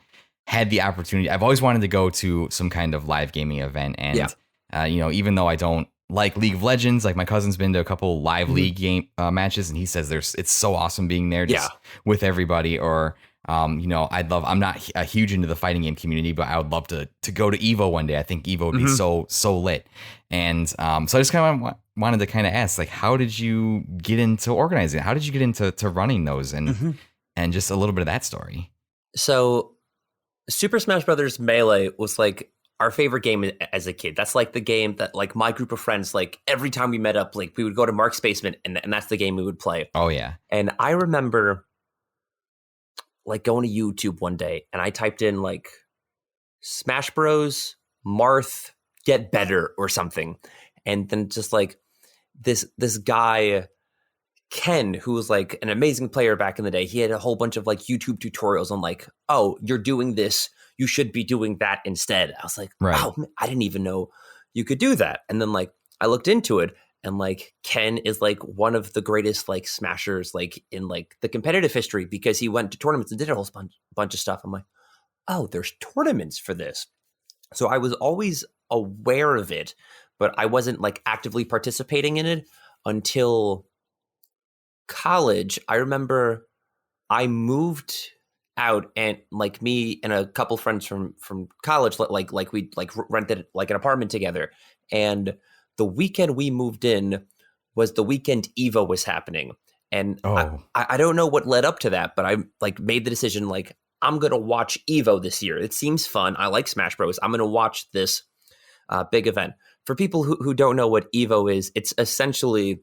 had the opportunity. I've always wanted to go to some kind of live gaming event, and even though I don't like League of Legends, like my cousin's been to a couple live league game matches, and he says it's so awesome being there just with everybody. Or I'm not a huge into the fighting game community, but I would love to go to Evo one day. I think Evo would be so lit. And so I just kind of wanted to kind of ask, like, how did you get into organizing? How did you get into running those, and just a little bit of that story? So Super Smash Brothers Melee was like our favorite game as a kid. That's like the game that like my group of friends, like every time we met up, like we would go to Mark's basement and that's the game we would play. Oh yeah. And I remember like going to YouTube one day and I typed in like Smash Bros, Marth, get better or something. And then just like this guy, Ken, who was like an amazing player back in the day, he had a whole bunch of like YouTube tutorials on like, oh, you're doing this, you should be doing that instead. I was like, wow, I didn't even know you could do that. And then like I looked into it, and like Ken is like one of the greatest like smashers like in like the competitive history, because he went to tournaments and did a whole bunch of stuff. I'm like, oh, there's tournaments for this. So I was always aware of it, but I wasn't like actively participating in it until college. I remember I moved out, and like me and a couple friends from college, like we like rented like an apartment together, and the weekend we moved in was the weekend Evo was happening. And I don't know what led up to that, but I like made the decision, like, I'm going to watch Evo this year. It seems fun. I like Smash Bros. I'm going to watch this big event. For people who don't know what Evo is, it's essentially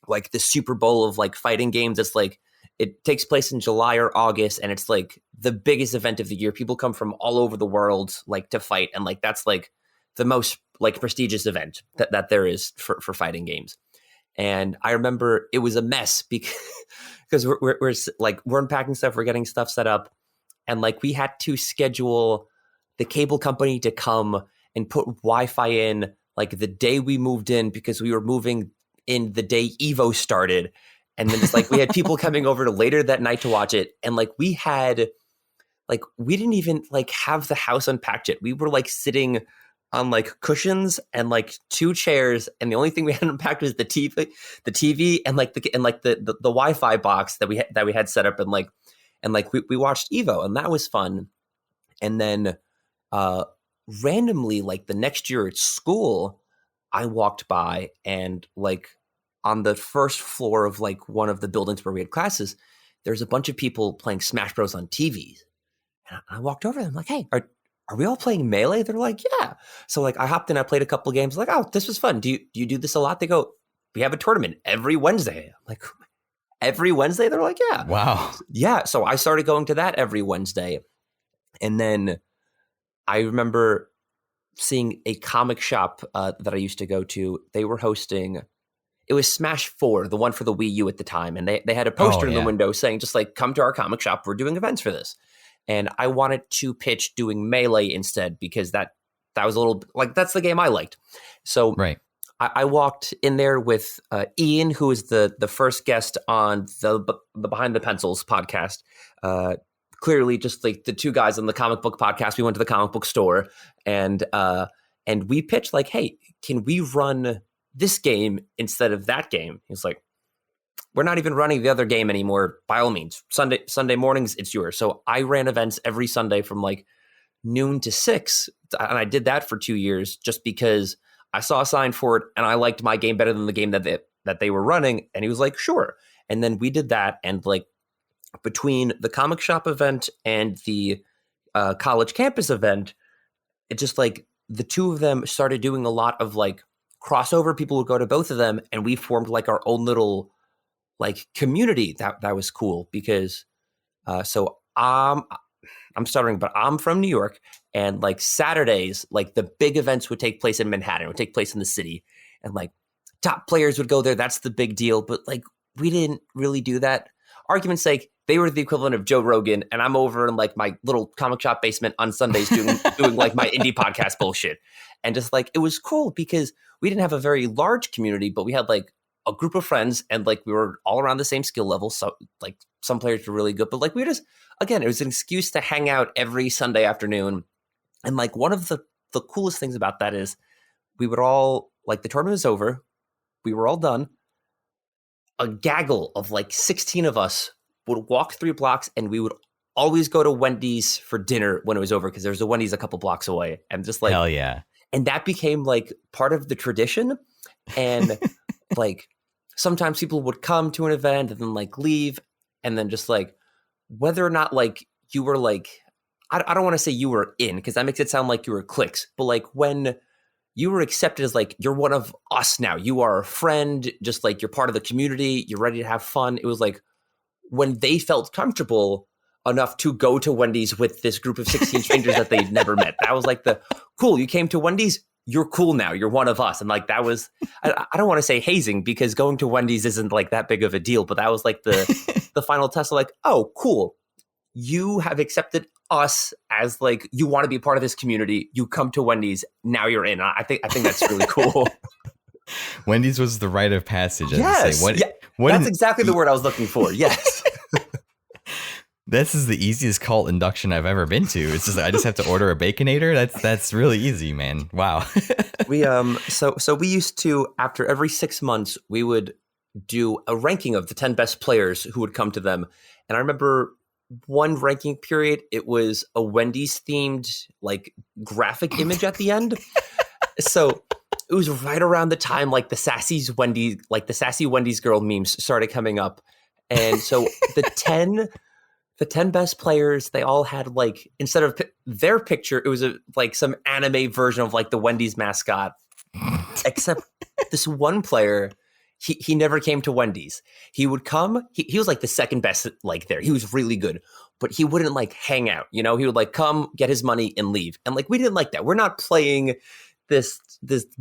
like the Super Bowl of like fighting games. It's like, it takes place in July or August, and it's like the biggest event of the year. People come from all over the world like to fight, and like that's like the most like prestigious event that there is for fighting games. And I remember it was a mess because we're like we're unpacking stuff, we're getting stuff set up, and like we had to schedule the cable company to come and put Wi-Fi in like the day we moved in, because we were moving in the day Evo started. And then it's like we had people coming over to later that night to watch it. And like we didn't even like have the house unpacked yet. We were like sitting on like cushions and like two chairs, and the only thing we had unpacked was the TV and the Wi-Fi box that we had set up, and we watched Evo, and that was fun. And then randomly, like the next year at school, I walked by, and like on the first floor of like one of the buildings where we had classes, there's a bunch of people playing Smash Bros on TVs. And I walked over to them like, hey, are we all playing Melee? They're like, yeah. So like I hopped in, I played a couple of games, like, oh, this was fun. Do you do this a lot? They go, we have a tournament every Wednesday. I'm like, every Wednesday? They're like, yeah. Wow. Yeah. So I started going to that every Wednesday. And then I remember seeing a comic shop that I used to go to. They were hosting, it was Smash 4, the one for the Wii U at the time. And they had a poster in the window saying, just like, come to our comic shop. We're doing events for this. And I wanted to pitch doing Melee instead, because that that was a little like that's the game I liked. So Right. I walked in there with Ian, who is the first guest on the Behind the Pencils podcast. Clearly, just like the two guys on the comic book podcast, we went to the comic book store and we pitched like, hey, can we run this game instead of that game? He's like, we're not even running the other game anymore. By all means, Sunday mornings, it's yours. So I ran events every Sunday from like noon to 6, and I did that for 2 years just because I saw a sign for it and I liked my game better than the game that they were running. And he was like, sure. And then we did that, and like between the comic shop event and the college campus event, it just like the two of them started doing a lot of like crossover. People would go to both of them, and we formed like our own little like community that was cool because so I'm stuttering, but I'm from New York, and like Saturdays, like the big events would take place in Manhattan. It would take place in the city, and like top players would go there. That's the big deal. But like we didn't really do that. Argument's sake, they were the equivalent of Joe Rogan, and I'm over in like my little comic shop basement on Sundays doing like my indie podcast bullshit. And just like it was cool because we didn't have a very large community, but we had like a group of friends, and like we were all around the same skill level. So like some players were really good, but like we just, again, it was an excuse to hang out every Sunday afternoon. And like one of the coolest things about that is we would all, like the tournament was over, we were all done. A gaggle of like 16 of us would walk 3 blocks, and we would always go to Wendy's for dinner when it was over because there was a Wendy's a couple blocks away. And just like, hell yeah. And that became like part of the tradition. And like sometimes people would come to an event and then like leave, and then just like whether or not like you were like, I don't want to say you were in because that makes it sound like you were cliques, but like when you were accepted as like, you're one of us now, you are a friend, just like you're part of the community, you're ready to have fun. It was like when they felt comfortable enough to go to Wendy's with this group of 16 strangers that they'd never met. That was like the cool, you came to Wendy's, you're cool now, you're one of us. And like that was, I don't want to say hazing because going to Wendy's isn't like that big of a deal, but that was like the final test of like, oh, cool. You have accepted us as like, you want to be part of this community. You come to Wendy's, now you're in. I think that's really cool. Wendy's was the rite of passage. Yes. That's exactly the word I was looking for. Yes. This is the easiest cult induction I've ever been to. It's just I just have to order a Baconator. That's really easy, man. Wow. We so we used to, after every 6 months, we would do a ranking of the 10 best players who would come to them. And I remember one ranking period, it was a Wendy's themed like graphic image at the end. So it was right around the time like the sassy Wendy's girl memes started coming up. And so the 10 best players, they all had like, instead of their picture, it was like some anime version of like the Wendy's mascot, except this one player, he never came to Wendy's. He would come, he was like the second best like there. He was really good, but he wouldn't like hang out, you know, he would like come, get his money and leave. And like, we didn't like that. We're not playing this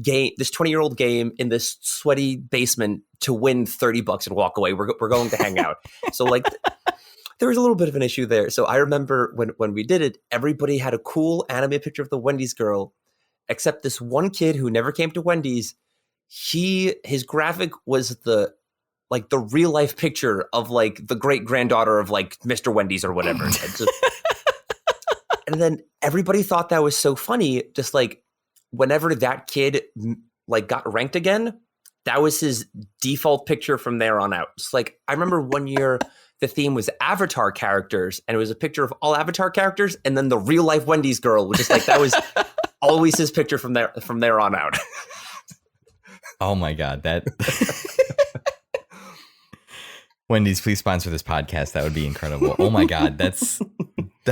game, this 20-year-old game in this sweaty basement to win $30 and walk away. We're going to hang out. So like, there was a little bit of an issue there. So I remember when we did it, everybody had a cool anime picture of the Wendy's girl, except this one kid who never came to Wendy's. His graphic was the real life picture of like the great granddaughter of like Mr. Wendy's or whatever. And then everybody thought that was so funny. Just like whenever that kid like got ranked again, that was his default picture from there on out. It's like, I remember one year the theme was Avatar characters, and it was a picture of all Avatar characters, and then the real life Wendy's girl was just like, that was always his picture from there on out. Oh my God, that Wendy's, please sponsor this podcast. That would be incredible. Oh my God, that's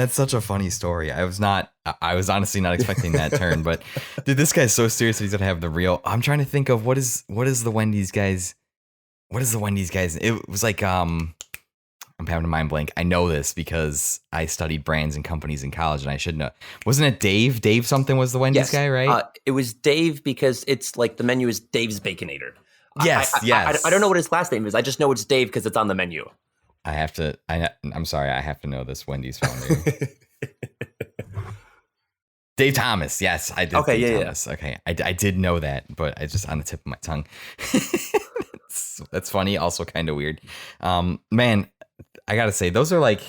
such a funny story. I was honestly not expecting that turn, but dude, this guy's so serious that he's gonna have the real. I'm trying to think of what is the Wendy's guys. What is the Wendy's guys? It was like I'm having a mind blank. I know this because I studied brands and companies in college, and I should know. Wasn't it Dave? Dave something was the Wendy's guy, right? It was Dave because it's like the menu is Dave's Baconator. Yes, yes. I don't know what his last name is. I just know it's Dave because it's on the menu. I'm sorry. I have to know this Wendy's founder. Dave Thomas. Yes, I did. Okay, Dave yeah, Thomas. Okay, I did know that, but I just on the tip of my tongue. That's funny. Also kind of weird. Man, I gotta say those are like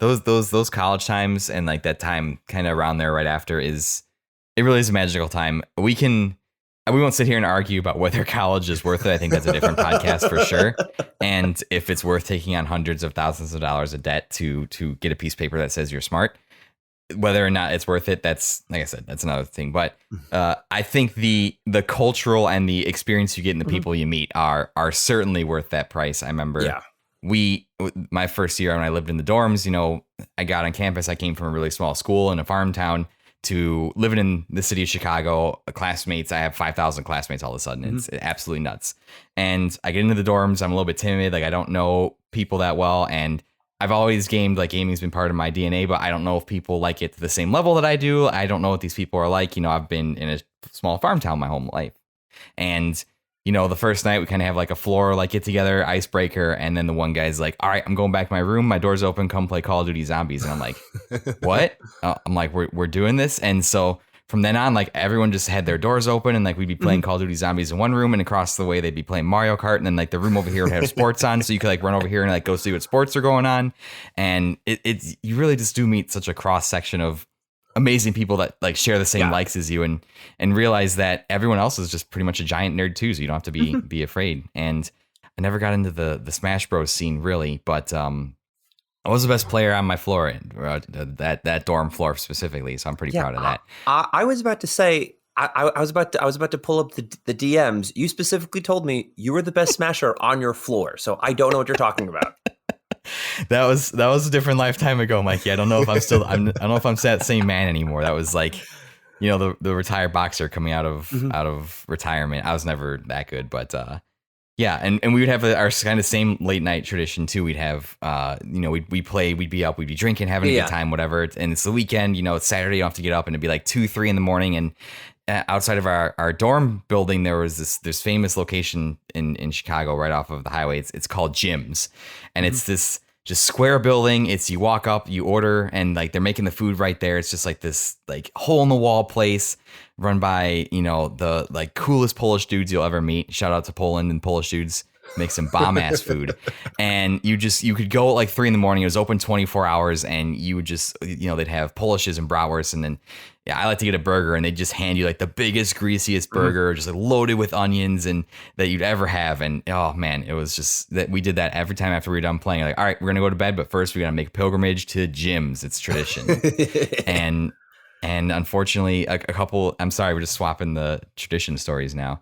those college times and like that time kind of around there right after is it really is a magical time. We won't sit here and argue about whether college is worth it. I think that's a different podcast for sure. And if it's worth taking on hundreds of thousands of dollars of debt to get a piece of paper that says you're smart, whether or not it's worth it, that's like I said, that's another thing. But I think the cultural and the experience you get and the people you meet are certainly worth that price. I remember my first year when I lived in the dorms, you know, I got on campus. I came from a really small school in a farm town to living in the city of Chicago. Classmates, I have 5,000 classmates all of a sudden. It's absolutely nuts. And I get into the dorms. I'm a little bit timid. Like I don't know people that well. And I've always gamed, like gaming's been part of my DNA, but I don't know if people like it to the same level that I do. I don't know what these people are like. You know, I've been in a small farm town my whole life. And, you know, the first night we kind of have like a floor, like get together, icebreaker. And then the one guy's like, all right, I'm going back to my room. My door's open. Come play Call of Duty Zombies. And I'm like, what? I'm like, we're doing this. And so from then on, like everyone just had their doors open and like we'd be playing Call of Duty Zombies in one room and across the way they'd be playing Mario Kart. And then like the room over here would have sports on. So you could like run over here and like go see what sports are going on. And it's you really just do meet such a cross section of amazing people that like share the same likes as you and realize that everyone else is just pretty much a giant nerd too. So you don't have to be afraid. And I never got into the Smash Bros scene really, but I was the best player on my floor, that dorm floor specifically. So I'm pretty proud of that. I was about to say, I was about to pull up the DMs. You specifically told me you were the best smasher on your floor. So I don't know what you're talking about. That was a different lifetime ago, Mikey. I don't know if I don't know if I'm that same man anymore. That was like, you know, the retired boxer coming out of retirement. I was never that good, but yeah, and we would have our kind of same late night tradition too. We'd have, you know, we'd play, we'd be up, we'd be drinking, having a good time, whatever. And it's the weekend, you know, it's Saturday, you don't have to get up, and it'd be like 2, 3 in the morning. And outside of our dorm building, there was this famous location in Chicago, right off of the highway. It's called Jim's, and it's this just square building. It's you walk up, you order, and like they're making the food right there. It's just like this like hole in the wall place run by, you know, the like coolest Polish dudes you'll ever meet. Shout out to Poland and Polish dudes. Make some bomb ass food. And you could go at like 3 in the morning. It was open 24 hours, and you would just, you know, they'd have Polishes and bratwurst, and then I like to get a burger, and they just hand you like the biggest, greasiest burger, just like loaded with onions and that you'd ever have. And oh man, it was just that we did that every time after we were done playing. Like, all right, we're gonna go to bed, but first we gotta make a pilgrimage to Jim's. It's tradition. and unfortunately, a couple. I'm sorry, we're just swapping the tradition stories now.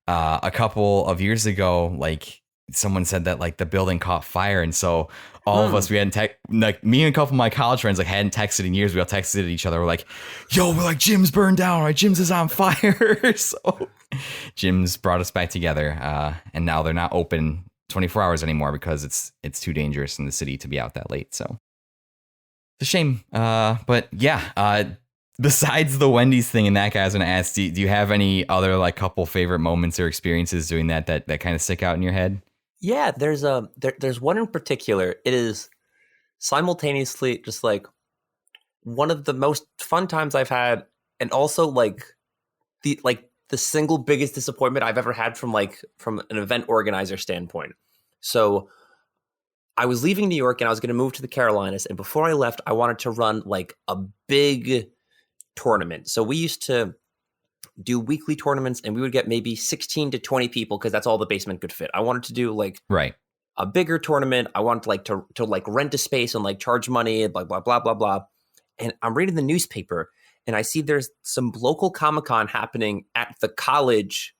A couple of years ago, like someone said that like the building caught fire, and so all of us, we hadn't like me and a couple of my college friends like hadn't texted in years. We all texted each other. We're like, "Yo, we're like Jim's burned down, right? Jim's is on fire." So Jim's brought us back together, and now they're not open 24 hours anymore because it's too dangerous in the city to be out that late. So it's a shame, but yeah. Besides the Wendy's thing and that guy, I was going to ask, do you have any other like couple favorite moments or experiences doing that kind of stick out in your head? Yeah, there's one in particular. It is simultaneously just like one of the most fun times I've had, and also like the single biggest disappointment I've ever had from an event organizer standpoint. So I was leaving New York and I was going to move to the Carolinas, and before I left, I wanted to run like a big tournament. So we used to do weekly tournaments, and we would get maybe 16 to 20 people because that's all the basement could fit. I wanted to do like a bigger tournament. I wanted to like rent a space and like charge money and blah, blah, blah, blah, blah. And I'm reading the newspaper and I see there's some local Comic-Con happening at the college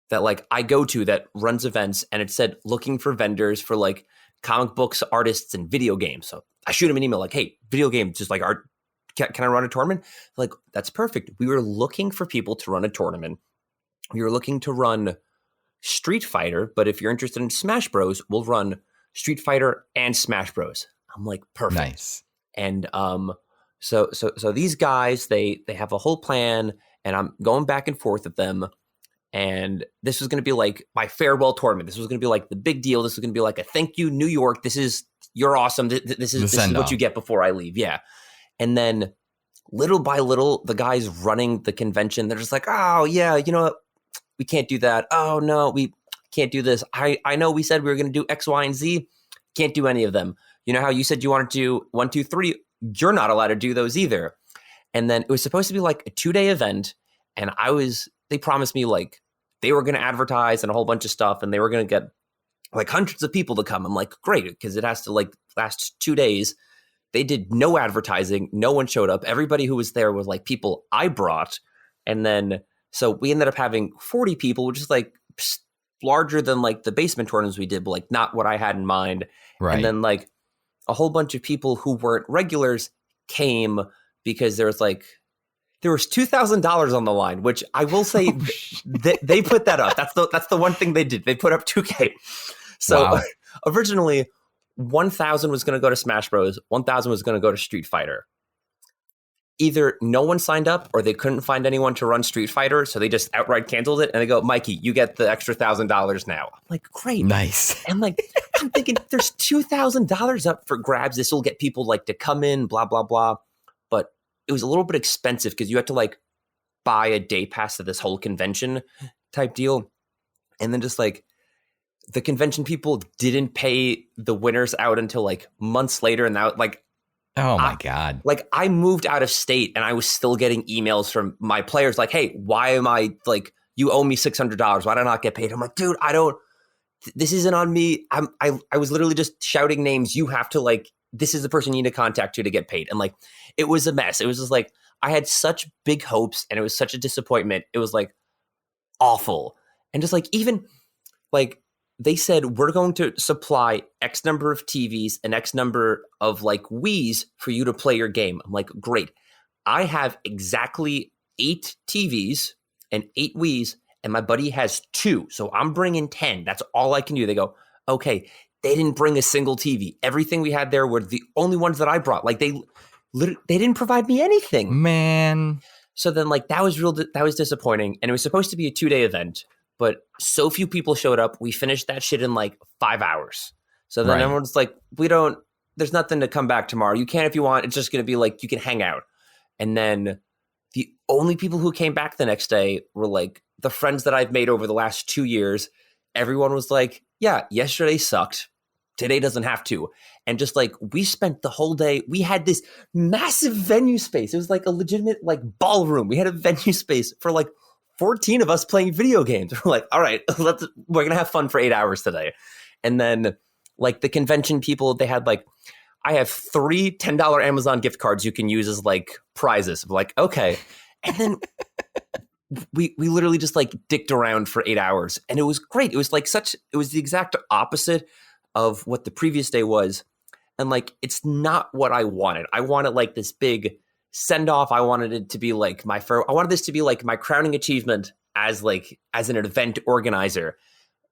that like I go to that runs events. And it said looking for vendors for like comic books, artists, and video games. So I shoot him an email like, hey, video games, just like art. Can I run a tournament? Like, that's perfect. We were looking for people to run a tournament. We were looking to run Street Fighter, but if you're interested in Smash Bros, we'll run Street Fighter and Smash Bros. I'm like, perfect. Nice. And so these guys, they have a whole plan, and I'm going back and forth with them. And this was going to be like my farewell tournament. This was going to be like the big deal. This was going to be like a thank you, New York. You're awesome. This is what you get before I leave. Yeah. And then little by little, the guys running the convention, they're just like, oh yeah, you know what? We can't do that. Oh no, we can't do this. I know we said we were going to do X, Y, and Z. Can't do any of them. You know how you said you wanted to do 1, 2, 3? You're not allowed to do those either. And then it was supposed to be like a 2-day event. And they promised me like they were going to advertise and a whole bunch of stuff. And they were going to get like hundreds of people to come. I'm like, great, because it has to like last 2 days. They did no advertising. No one showed up. Everybody who was there was like people I brought. And then, so we ended up having 40 people, which is like larger than like the basement tournaments we did, but like not what I had in mind. Right. And then like a whole bunch of people who weren't regulars came because there was $2,000 on the line, which I will say they put that up. That's the one thing they did. They put up $2,000. So wow. Originally 1,000 was going to go to Smash Bros. 1,000 was going to go to Street Fighter. Either no one signed up or they couldn't find anyone to run Street Fighter, so they just outright canceled it. And they go, Mikey, you get the extra $1,000 now. I'm like, great, nice. And like, I'm thinking, there's $2,000 up for grabs. This will get people like to come in, blah blah blah. But it was a little bit expensive because you had to like buy a day pass to this whole convention type deal, and then just like the convention people didn't pay the winners out until like months later, and that like. Oh my God. Like I moved out of state and I was still getting emails from my players like, hey, why am I like, you owe me $600. Why did I not get paid? I'm like, dude, this isn't on me. I was literally just shouting names. You have to like, this is the person you need to contact to get paid. And like, it was a mess. It was just like, I had such big hopes and it was such a disappointment. It was like awful. And just like, even like, they said, we're going to supply X number of TVs and X number of like Wiis for you to play your game. I'm like, great. I have exactly 8 TVs and 8 Wiis, and my buddy has 2. So I'm bringing 10. That's all I can do. They go, okay. They didn't bring a single TV. Everything we had there were the only ones that I brought. Like they didn't provide me anything. Man. So then like that was disappointing. And it was supposed to be a 2-day event. But so few people showed up. We finished that shit in like 5 hours. So then everyone's like, there's nothing to come back tomorrow. You can if you want. It's just going to be like, you can hang out. And then the only people who came back the next day were like the friends that I've made over the last 2 years. Everyone was like, yeah, yesterday sucked. Today doesn't have to. And just like, we spent the whole day, we had this massive venue space. It was like a legitimate like ballroom. We had a venue space for like 14 of us playing video games. We're like, all right, we're going to have fun for 8 hours today. And then like the convention people, they had like, I have 3 $10 Amazon gift cards you can use as like prizes. I'm like, okay. And then we literally just like dicked around for 8 hours and it was great. It was like it was the exact opposite of what the previous day was. And like, it's not what I wanted. I wanted like this big send off. I wanted it to be like I wanted this to be like my crowning achievement as an event organizer.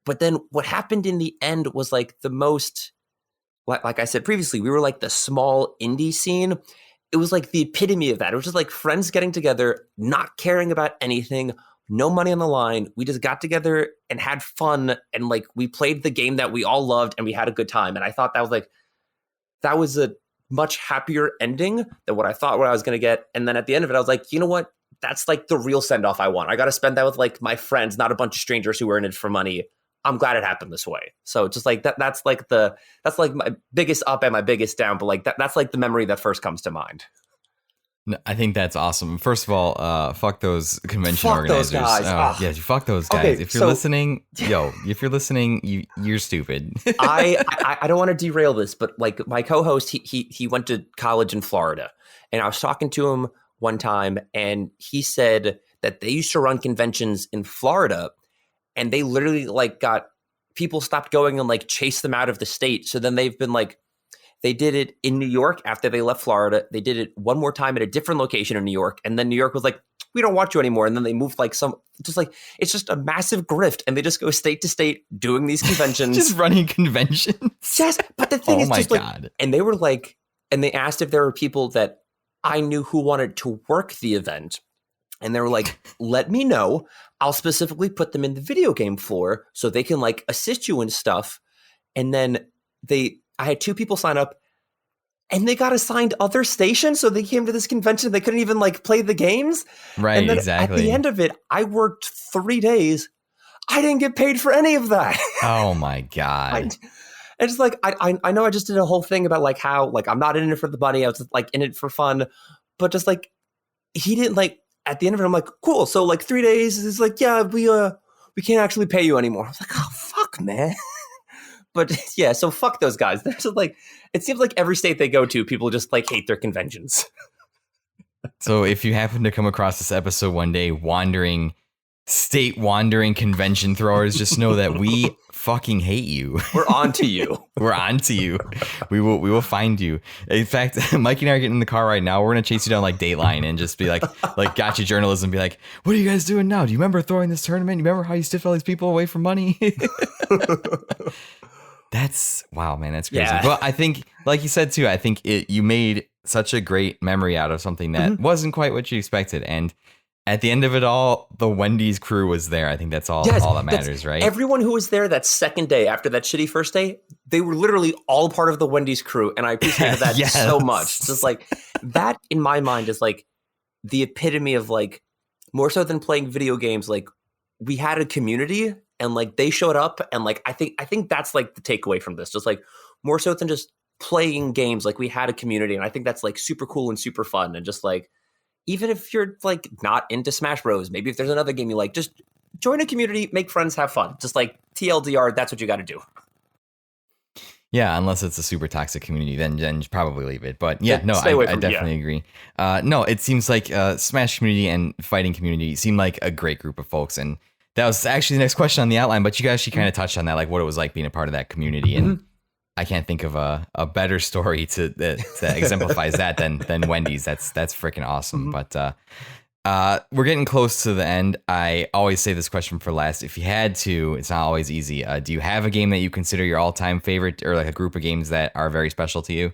But then what happened in the end was like the most, like I said previously, we were like the small indie scene. It was like the epitome of that. It was just like friends getting together, not caring about anything, no money on the line. We just got together and had fun. And like, we played the game that we all loved and we had a good time. And I thought that was a much happier ending than what I thought I was going to get. And then at the end of it, I was like, you know what? That's like the real send off I want. I got to spend that with like my friends, not a bunch of strangers who are in it for money. I'm glad it happened this way. So just like that's like my biggest up and my biggest down. But like that's like the memory that first comes to mind. No, I think that's awesome. First of all, fuck those convention organizers. Those guys. Yeah, fuck those guys. Okay, if you're listening, you're stupid. I don't want to derail this, but like my co-host, he went to college in Florida, and I was talking to him one time, and he said that they used to run conventions in Florida, and they literally like got people stopped going and like chased them out of the state. So then they've been like. They did it in New York after they left Florida. They did it one more time at a different location in New York. And then New York was like, we don't want you anymore. And then they moved like it's just a massive grift. And they just go state to state doing these conventions. Just running conventions. Yes. But the thing is just like, and they were like, and they asked if there were people that I knew who wanted to work the event. And they were like, let me know. I'll specifically put them in the video game floor so they can like assist you in stuff. And then I had 2 people sign up. and they got assigned other stations, so they came to this convention. They couldn't even like play the games. Right, And then at the exactly. end of it, I worked 3 days. I didn't get paid for any of that. Oh my I, God. it's just like I know I just did a whole thing about like how like I'm not in it for the money. I was just, like in it for fun, but just like he didn't like at the end of it. I'm like, cool. So like 3 days is like, yeah, we can't actually pay you anymore. I was like, oh fuck, man. But yeah, so fuck those guys. They're just like, it seems like every state they go to, people just like hate their conventions. So if you happen to come across this episode one day, wandering convention throwers, just know that we fucking hate you. We're on to you. We're on to you. We will find you. In fact, Mikey and I are getting in the car right now. We're gonna chase you down like Dateline and just be like gotcha journalism. Be like, what are you guys doing now? Do you remember throwing this tournament? You remember how you stiffed all these people away from money? That's wow, man. That's crazy. Yeah. But I think, like you said too, I think you made such a great memory out of something that wasn't quite what you expected. And at the end of it all, the Wendy's crew was there. I think that's all that matters, right? Everyone who was there that second day after that shitty first day, they were literally all part of the Wendy's crew. And I appreciated that Yes. so much. Just like that in my mind is like the epitome of like more so than playing video games, like we had a community and like they showed up and like I think that's like the takeaway from this. Just like more so than just playing games, like we had a community. And I think that's like super cool and super fun. And just like even if you're like not into Smash Bros, maybe if there's another game you like, just join a community, make friends, have fun. Just like TLDR, that's what you got to do. Yeah, unless it's a super toxic community, then probably leave it. But yeah, no, I definitely agree. No, it seems like Smash community and fighting community seem like a great group of folks. And that was actually the next question on the outline, but you actually kind of touched on that, like what it was like being a part of that community. And I can't think of a better story that exemplifies that than Wendy's. That's freaking awesome. But we're getting close to the end. I always say this question for last. If you had to, it's not always easy. Do you have a game that you consider your all-time favorite, or like a group of games that are very special to you?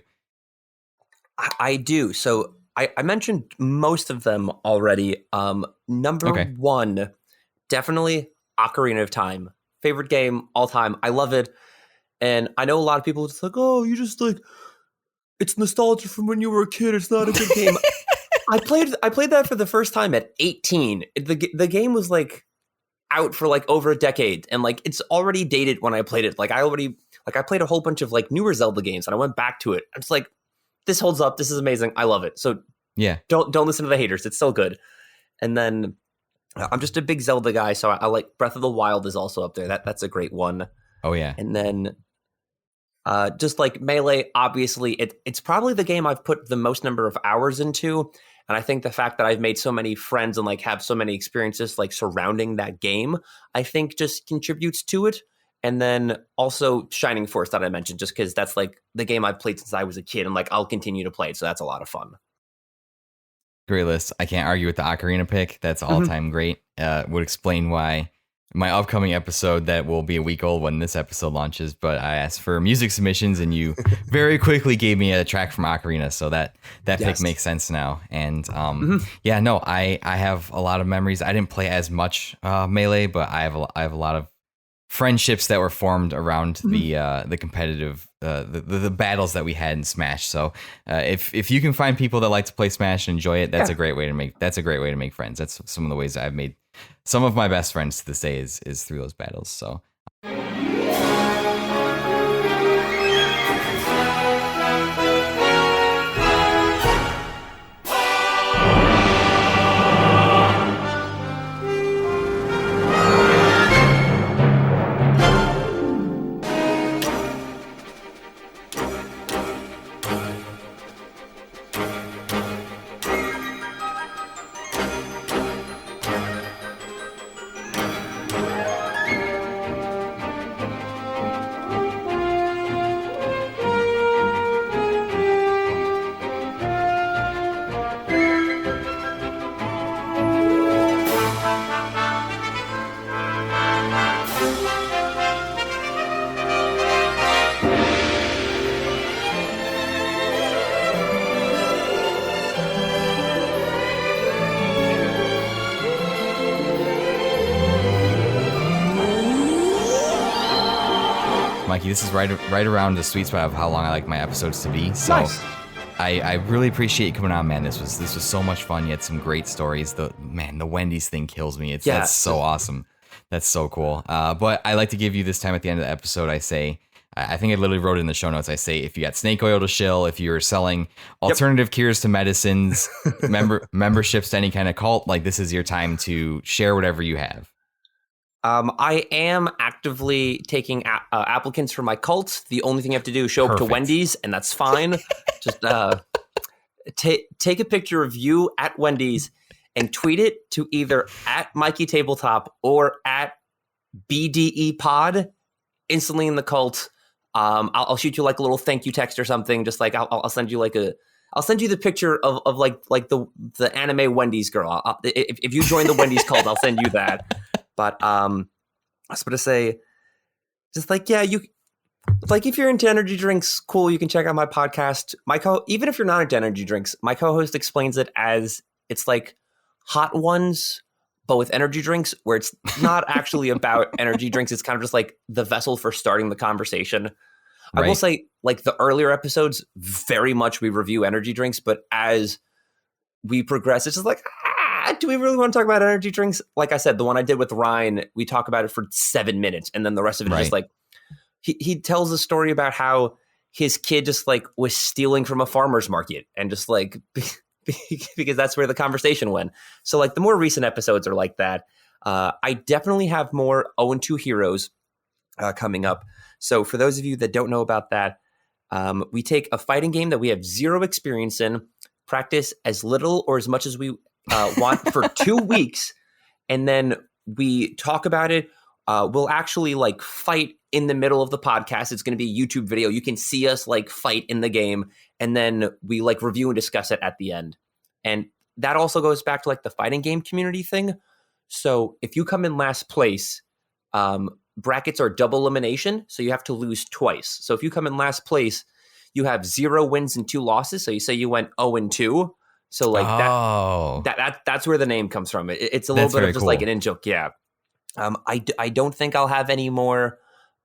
I do. So I mentioned most of them already. Number one, definitely Ocarina of Time. Favorite game all time. I love it. And I know a lot of people just like, oh, you just like, it's nostalgia from when you were a kid. It's not a good game. I played that for the first time at 18. The game was like out for like over a decade, and like it's already dated when I played it. Like I played a whole bunch of like newer Zelda games, and I went back to it. I'm just like, this holds up. This is amazing. I love it. So yeah, don't listen to the haters. It's still good. And then I'm just a big Zelda guy, so I like Breath of the Wild is also up there. That's a great one. Oh yeah. And then just like Melee, obviously it's probably the game I've put the most number of hours into. And I think the fact that I've made so many friends and like have so many experiences like surrounding that game, I think just contributes to it. And then also Shining Force that I mentioned, just because that's like the game I've played since I was a kid, and like I'll continue to play it. So that's a lot of fun. Great list. I can't argue with the Ocarina pick. That's all time great. Would explain why my upcoming episode that will be a week old when this episode launches, but I asked for music submissions and you very quickly gave me a track from Ocarina, so that pick makes sense now. And yeah, no, I have a lot of memories. I didn't play as much Melee, but I have a lot of friendships that were formed around the competitive the battles that we had in Smash. So if you can find people that like to play Smash and enjoy it, that's a great way to make friends. That's some of the ways I've made some of my best friends to this day is through those battles. So Mikey, this is right around the sweet spot of how long I like my episodes to be. So I really appreciate you coming on, man. This was so much fun. You had some great stories. The Wendy's thing kills me. That's so awesome. That's so cool. But I like to give you this time at the end of the episode. I say, I think I literally wrote it in the show notes. I say, if you got snake oil to shill, if you're selling alternative cures to medicines, memberships to any kind of cult, like this is your time to share whatever you have. I am actively taking applicants for my cult. The only thing you have to do is show up to Wendy's, and that's fine. Just take a picture of you at Wendy's and tweet it to either at Mikey Tabletop or at BDE Pod. Instantly in the cult. I'll shoot you like a little thank you text or something. Just like I'll send you like I'll send you the picture of like the anime Wendy's girl. If you join the Wendy's cult, I'll send you that. But I was going to say, just like, yeah, you like if you're into energy drinks, cool, you can check out my podcast. Even if you're not into energy drinks, my co-host explains it as it's like Hot Ones, but with energy drinks, where it's not actually about energy drinks. It's kind of just like the vessel for starting the conversation. Right. I will say, like the earlier episodes, very much we review energy drinks, but as we progress, it's just like, do we really want to talk about energy drinks? Like I said, the one I did with Ryan, we talk about it for 7 minutes, and then the rest of it is just like he tells a story about how his kid just like was stealing from a farmer's market, and just like because that's where the conversation went. So like the more recent episodes are like that. I definitely have more 0-2 heroes coming up. So for those of you that don't know about that, we take a fighting game that we have zero experience in, practice as little or as much as we want for 2 weeks, and then we talk about it. We'll actually like fight in the middle of the podcast. It's going to be a YouTube video. You can see us like fight in the game, and then we like review and discuss it at the end. And that also goes back to like the fighting game community thing. So if you come in last place, brackets are double elimination, so you have to lose twice. So if you come in last place, you have 0 wins and 2 losses. So you say you went 0-2. So like that's where the name comes from. It's a little bit of just like an in joke. Yeah. I don't think I'll have any more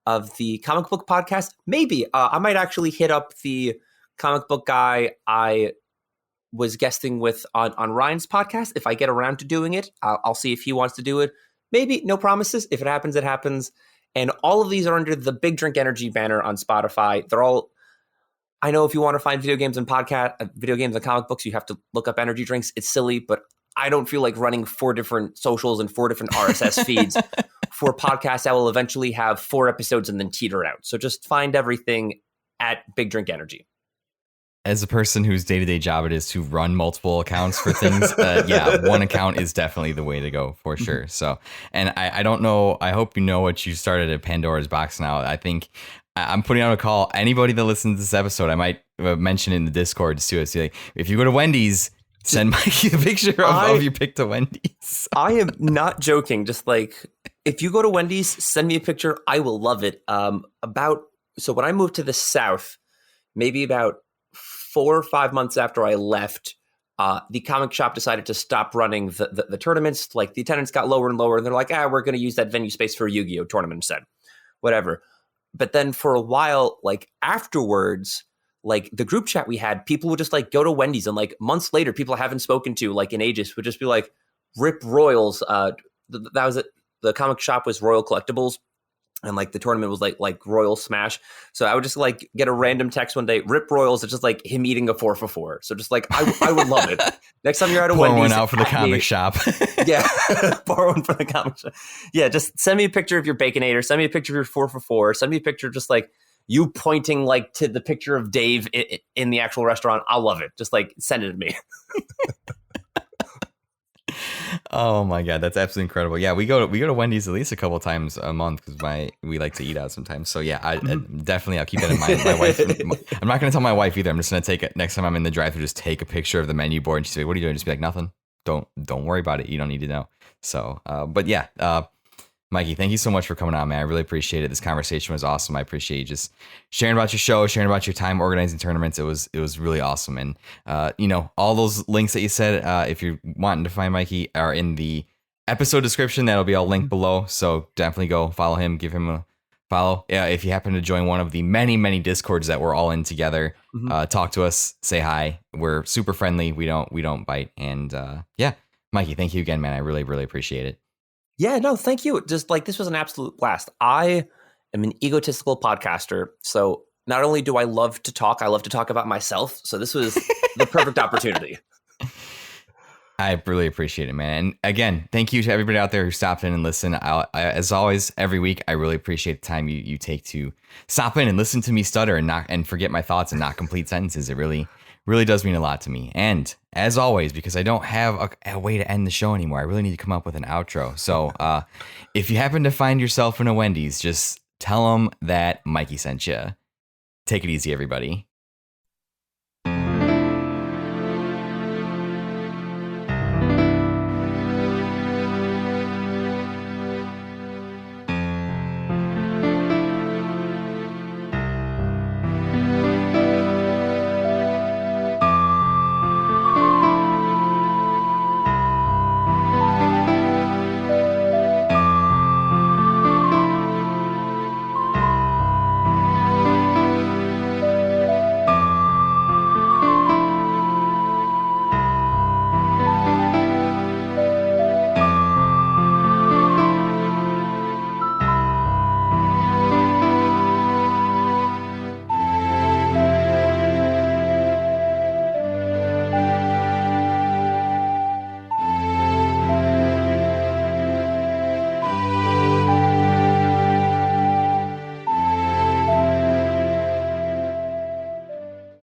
of the comic book podcast. Maybe I might actually hit up the comic book guy I was guesting with on Ryan's podcast. If I get around to doing it, I'll see if he wants to do it. Maybe, no promises. If it happens, it happens. And all of these are under the Big Drink Energy banner on Spotify. They're all, I know if you want to find video games and comic books, you have to look up energy drinks. It's silly, but I don't feel like running 4 different socials and 4 different RSS feeds for podcasts that will eventually have 4 episodes and then teeter out. So just find everything at Big Drink Energy. As a person whose day-to-day job it is to run multiple accounts for things, one account is definitely the way to go for sure. So, and I don't know, I hope you know what you started at Pandora's Box now. I think I'm putting out a call. Anybody that listens to this episode, I might mention in the Discord too. It's like, if you go to Wendy's, send Mikey a picture of your pick to Wendy's. I am not joking. Just like, if you go to Wendy's, send me a picture. I will love it. So when I moved to the South, maybe about 4 or 5 months after I left, the comic shop decided to stop running the tournaments. Like the attendance got lower and lower, and they're like, we're going to use that venue space for a Yu-Gi-Oh tournament instead. Whatever. But then for a while, like afterwards, like the group chat we had, people would just like go to Wendy's, and like months later, people I haven't spoken to like in ages would just be like, "Rip Royals." That was it. The comic shop was Royal Collectibles, and like the tournament was like Royal Smash. So I would just like get a random text one day, "Rip Royals." It's just like him eating a 4 for 4. So just like I would love it. Next time you're at a Wendy's, one out for the comic shop. Yeah, pour one for the comic shop. Yeah, just send me a picture of your Baconator. Send me a picture of your 4 for 4. Send me a picture of just like you pointing like to the picture of Dave in the actual restaurant. I'll love it. Just like send it to me. Oh my God, that's absolutely incredible. Yeah, we go to Wendy's at least a couple times a month because we like to eat out sometimes. So yeah, definitely I'll keep that in mind. My wife, I'm not going to tell my wife either. I'm just going to take it next time I'm in the drive-thru. Just take a picture of the menu board, and she's like, "What are you doing?" Just be like, "Nothing. Don't worry about it. You don't need to know." So, but yeah, Mikey, thank you so much for coming on, man. I really appreciate it. This conversation was awesome. I appreciate you just sharing about your show, sharing about your time organizing tournaments. It was really awesome. And, all those links that you said, if you're wanting to find Mikey, are in the episode description. That'll be all linked below. So definitely go follow him, give him follow. Yeah, if you happen to join one of the many, many Discords that we're all in together, Mhm. talk to us, say hi. We're super friendly. We don't bite. And yeah, Mikey, thank you again, man. I really, really appreciate it. Yeah, no, thank you. Just like this was an absolute blast. I am an egotistical podcaster. So not only do I love to talk, I love to talk about myself. So this was the perfect opportunity. I really appreciate it, man. And again, thank you to everybody out there who stopped in and listened. As always, every week, I really appreciate the time you take to stop in and listen to me stutter and forget my thoughts and not complete sentences. It really does mean a lot to me. And as always, because I don't have a way to end the show anymore, I really need to come up with an outro. So if you happen to find yourself in a Wendy's, just tell them that Mikey sent you. Take it easy, everybody.